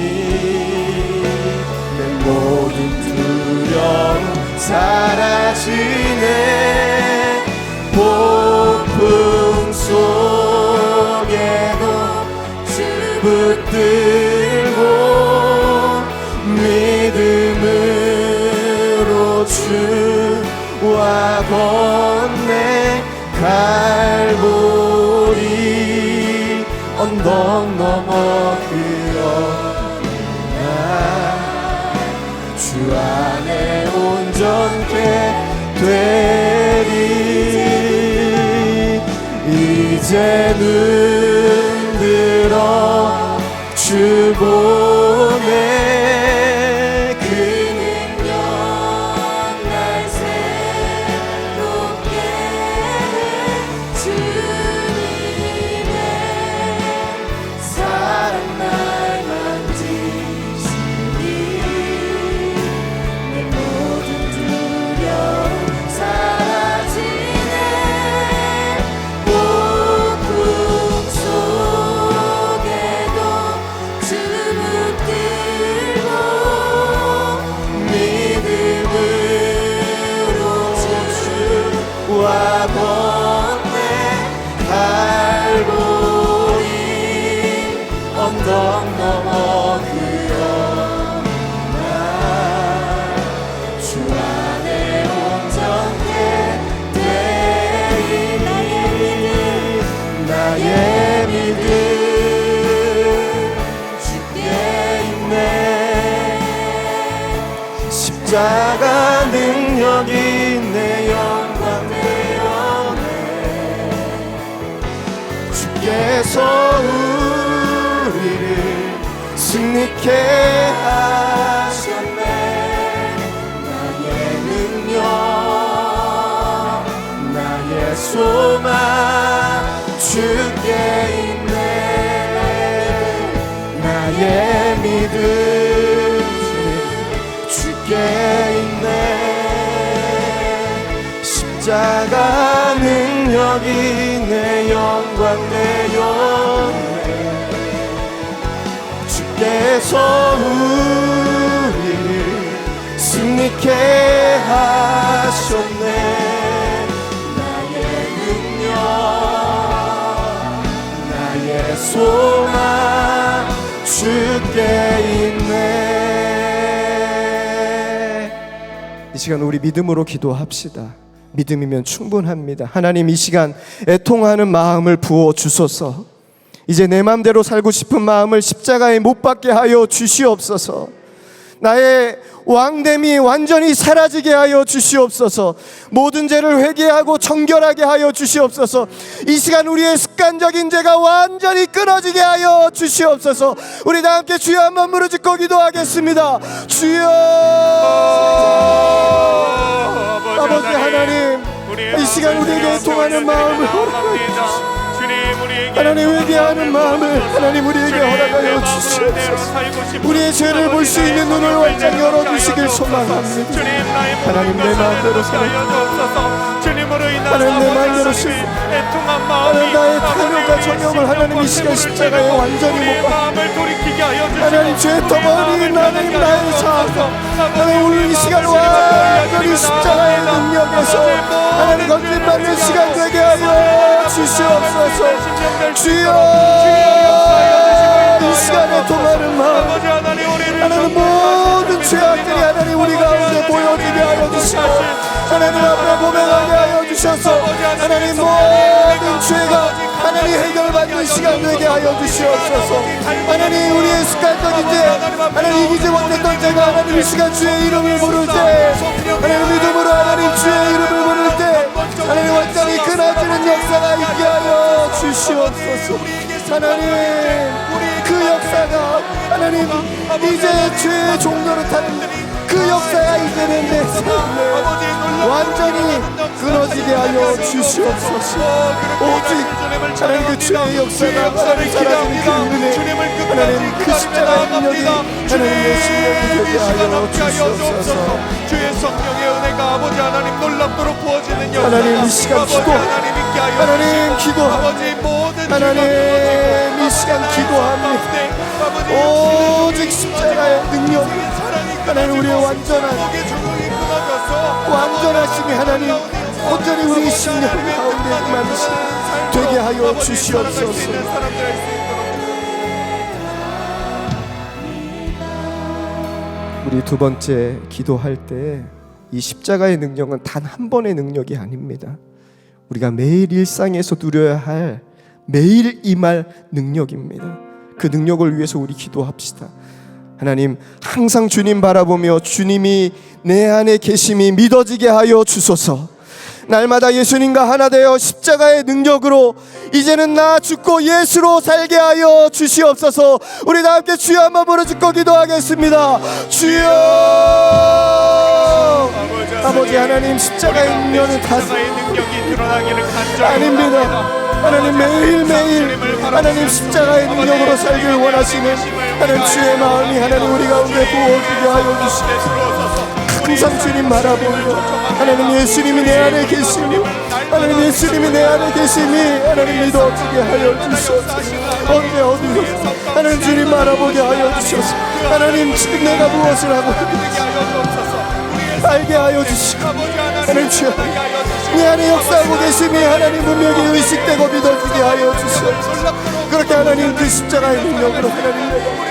내 모든 두려움 사라지네. 폭풍 속에도 주 붙들고 믿음으로 주와 건네 갈보리 언덕 넘어 그 어느 날 주 안에 온전케 되리. 이제 눈 들어 주 보내. 그 능력 날 새롭게 해 주님의 사랑 날 만지시니 내 모든 두려움 사라지네. 폭풍 속에도 주 붙들고 믿음으로 주와 건네 갈보리 언덕 넘어 그 어느 날 주 안에 온전케 되리. 나의 믿음 주께 있네. 십자가 능력이 내 영광 되었네. 주께서 우리를 승리케 하셨네. 나의 능력 나의 소망 주께 있네. 나의 믿음 주께 있네. 십자가 능력이 내 영광 되었네. 주께서 우리를 승리케 하셨네. 나의 능력 나의 소망 주께 있네. 이 시간 우리 믿음으로 기도합시다. 믿음이면 충분합니다. 하나님, 이 시간 애통하는 마음을 부어 주소서. 이제 내 마음대로 살고 싶은 마음을 십자가에 못 박게 하여 주시옵소서. 나의 왕됨이 완전히 사라지게 하여 주시옵소서. 모든 죄를 회개하고 정결하게 하여 주시옵소서. 이 시간 우리의 습관적인 죄가 완전히 끊어지게 하여 주시옵소서. 우리 다 함께 주여 한번 부르짖고 기도하겠습니다. 주여 아버지 하나님, 이 시간 우리에게 통하는 마음을 허락하여 주시옵소서. 하나님 회개하는 마음을 하나님 우리에게 허락하여 주시옵소서. 우리의 죄를 볼 수 있는 눈을 활짝 열어주시길 소망합니다. 하나님 내 마음대로 살아주옵소서. 하나님 내 마음대로 하나님 나의 탐욕과 정욕을 하나님 이 시간 십자가에 완전히 못 박게 하나님 죄 덩어리인 하나님 나의 사상 하나님 오늘 이 시간 완전히 십자가의 능력에서 하나님 건진받는 시간 되게 하여 주시옵소서. 주여 이 시간에 통하는 마음 하나님 모든 죄악들이 하나님 우리 가운데 보여지게 하여 주시고 하나님 앞에 고백하게 하여 주셔서 하나님 모든 죄가 하나님 해결받는 시간 되게 하여 주시옵소서. 하나님 우리의 습관적인 죄 하나님 이기지 못했던 죄가 하나님 이 시간 주의 이름을 부를 때 하나님 믿음으로 하나님 주의 이름을 부를 때 하나님 완전히 끊어지는 역사가 있게 하여 주시옵소서. 하나님 그 역사가 하나님 이제 죄의 종로를 타는 그 역사가 이제는 내 삶에 완전히 끊어지게 하여 주시옵소서. 오직 하나님 그 죄의 역사가 하나님 사라지는 그 은혜 하나님 그 십자가의 능력이 하나님 내 심령이 되게 하여 주시옵소서. 주의 성령의 은혜가 아버지 하나님 놀랍도록 부어지는 역사 하나님 이 시간 기도 하나님 기도합니다. 하나님 이 시간 기도합니다. 오직 십자가의 능력 하나님 우리의 완전하심이 하나님 온전히 우리 심령 가운데 임하시 되게 하여 주시옵소서. 우리 두 번째 기도할 때 이 십자가의 능력은 단 한 번의 능력이 아닙니다. 우리가 매일 일상에서 누려야 할 매일 임할 능력입니다. 그 능력을 위해서 우리 기도합시다. 하나님 항상 주님 바라보며 주님이 내 안에 계심이 믿어지게 하여 주소서. 날마다 예수님과 하나 되어 십자가의 능력으로 이제는 나 죽고 예수로 살게 하여 주시옵소서. 우리 다 함께 주여 한번 부르짖고 기도하겠습니다. 주여 아버지 하나님 십자가의 능력은 아닙니다. 하나님 매일매일 하나님 십자가의 능력으로 살길 원하시는 하나님 주의 마음이 하나님 우리 가운데 부어지게 하여 주시옵소서. 항상 주님 바라보며 하나님 예수님이 내 안에 계시며 하나님 예수님이 내 안에 계심이 하나님 믿어지게 하여 주시옵소서. 언제 어디서 하나님 주님 바라보게 하여 주셔서 하나님 지금 내가 무엇을 하고 알게 하여 주시고 하나님 주여 내 안에 역사하고 계심이 하나님 분명히 의식되고 믿어지게 하여 주시옵소서. 그렇게 하나님 그 십자가의 능력으로 하나님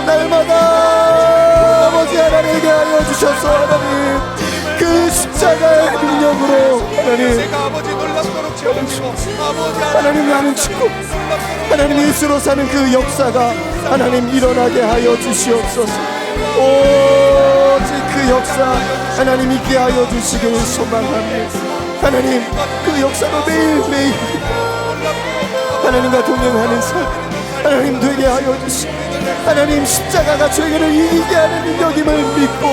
날마다 아버지 하나님에게 하여 주셔서 하나님 그 십자가의 능력으로 하나님 나는 죽고 하나님 예수로 사는 그 역사가 하나님 일어나게 하여 주시옵소서. 오직 그 역사 하나님 있게 하여 주시길 소망합니다. 하나님 그 역사로 매일매일 하나님과 동행하는 삶 하나님 되게 하여 주시고 하나님 십자가가 죄를 이기게 하는 능력임을 믿고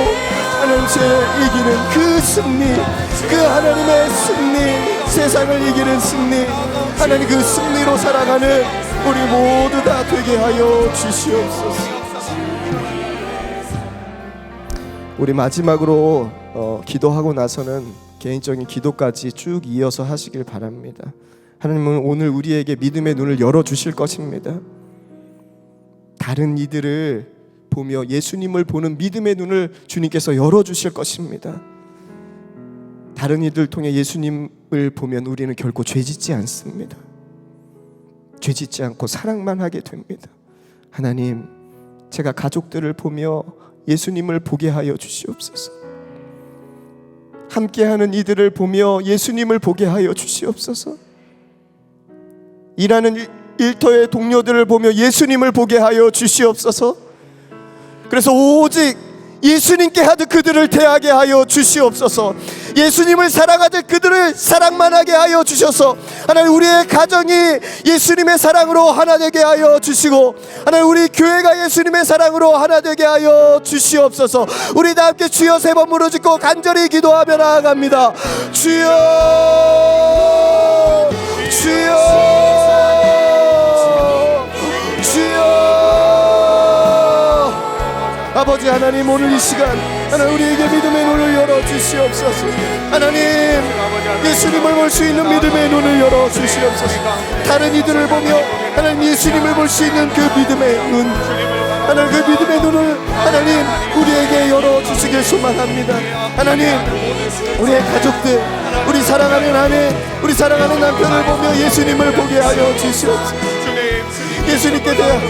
하나님 죄 이기는 그 승리 그 하나님의 승리 세상을 이기는 승리 하나님 그 승리로 살아가는 우리 모두 다 되게 하여 주시옵소서. 우리 마지막으로 기도하고 나서는 개인적인 기도까지 쭉 이어서 하시길 바랍니다. 하나님은 오늘 우리에게 믿음의 눈을 열어주실 것입니다. 다른 이들을 보며 예수님을 보는 믿음의 눈을 주님께서 열어주실 것입니다. 다른 이들 통해 예수님을 보면 우리는 결코 죄짓지 않습니다. 죄짓지 않고 사랑만 하게 됩니다. 하나님, 제가 가족들을 보며 예수님을 보게 하여 주시옵소서. 함께하는 이들을 보며 예수님을 보게 하여 주시옵소서. 일하는 일터의 동료들을 보며 예수님을 보게 하여 주시옵소서. 그래서 오직 예수님께 하듯 그들을 대하게 하여 주시옵소서. 예수님을 사랑하듯 그들을 사랑만 하게 하여 주셔서 하나님 우리의 가정이 예수님의 사랑으로 하나 되게 하여 주시고 하나님 우리 교회가 예수님의 사랑으로 하나 되게 하여 주시옵소서. 우리 다 함께 주여 세 번 부르짖고 간절히 기도하며 나아갑니다. 주여 주여 주여. 아버지 하나님, 오늘 이 시간 하나님 우리에게 믿음의 눈을 열어 주시옵소서. 하나님 예수님을 볼 수 있는 믿음의 눈을 열어 주시옵소서. 다른 이들을 보며 하나님 예수님을 볼 수 있는 그 믿음의 눈, 하나님 그 믿음의 눈을 하나님 우리에게 열어 주시길 소망합니다. 하나님 우리의 가족들, 우리 사랑하는 아내, 우리 사랑하는 남편을 보며 예수님을 보게 하여 주시옵소서. 예수님께 대한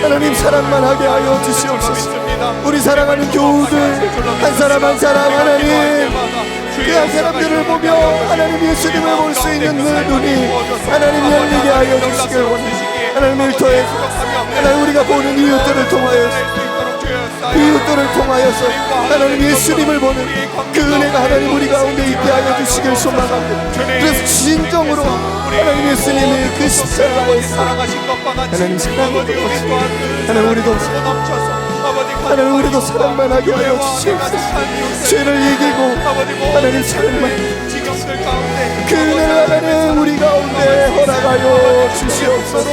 하나님 사랑만 하게 하여 주시옵소서. 우리 사랑하는 교우들 한 사람 한 사람 하나님 그 한 사람들을 보며 하나님 예수님을 볼 수 있는 그 눈이 하나님 열리게 하여 주시길 원합니다. 하나님 일터에 하나님 우리가 보는 이웃들을 통하여서 하나님 예수님을 보는 그 은혜가 하나님 우리 가운데 있게 하여 주시길 소망합니다. 그래서 진정으로 하나님 예수님의 그 십자가에서 하나님 사랑을 하나님 우리도 하나님 우리도 사랑만 하게 하여 주시옵소서. 죄를 이기고 하나님 사랑만 그 은혜를 하나님 우리 가운데 허락하여 주시옵소서.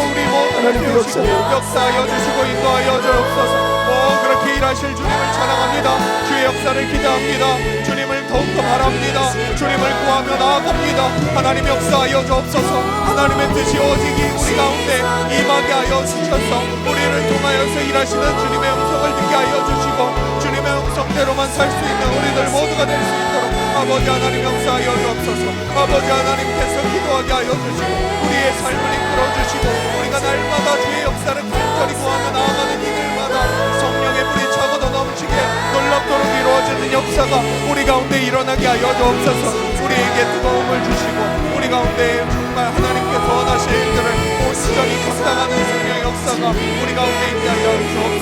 하나님 역사하여 주시고 인도하여 주옵소서. 그렇게 일하실 주님을 찬양합니다. 주의 역사를 기대합니다. 주님을 더욱더 바랍니다. 주님을 구하며 나아갑니다. 하나님 역사하여 주옵소서. 하나님의 뜻이 오직이 우리 가운데 임하게 하여 주셔서 우리를 통하여서 일하시는 주님의 음성을 듣게 하여 주시고 주님의 음성대로만 살 수 있는 우리들 모두가 될 수 있도록 아버지 하나님 역사하여 주옵소서. 아버지 하나님께서 기도하게 하여 주시고 우리의 삶을 이끌어 주시고 우리가 날마다 주의 역사를 간절히 구하며 나아가는 이들마다 성령의 불이 차고도 넘치게 놀랍도록 이루어지는 역사가 우리 가운데 일어나게 하여 주옵소서. 우리에게 뜨거움을 주시고 우리 가운데 정말 하나님께서 원하실 일들을 온전히 감당하는 성령의 역사가 우리 가운데 있게 하여 주옵소서.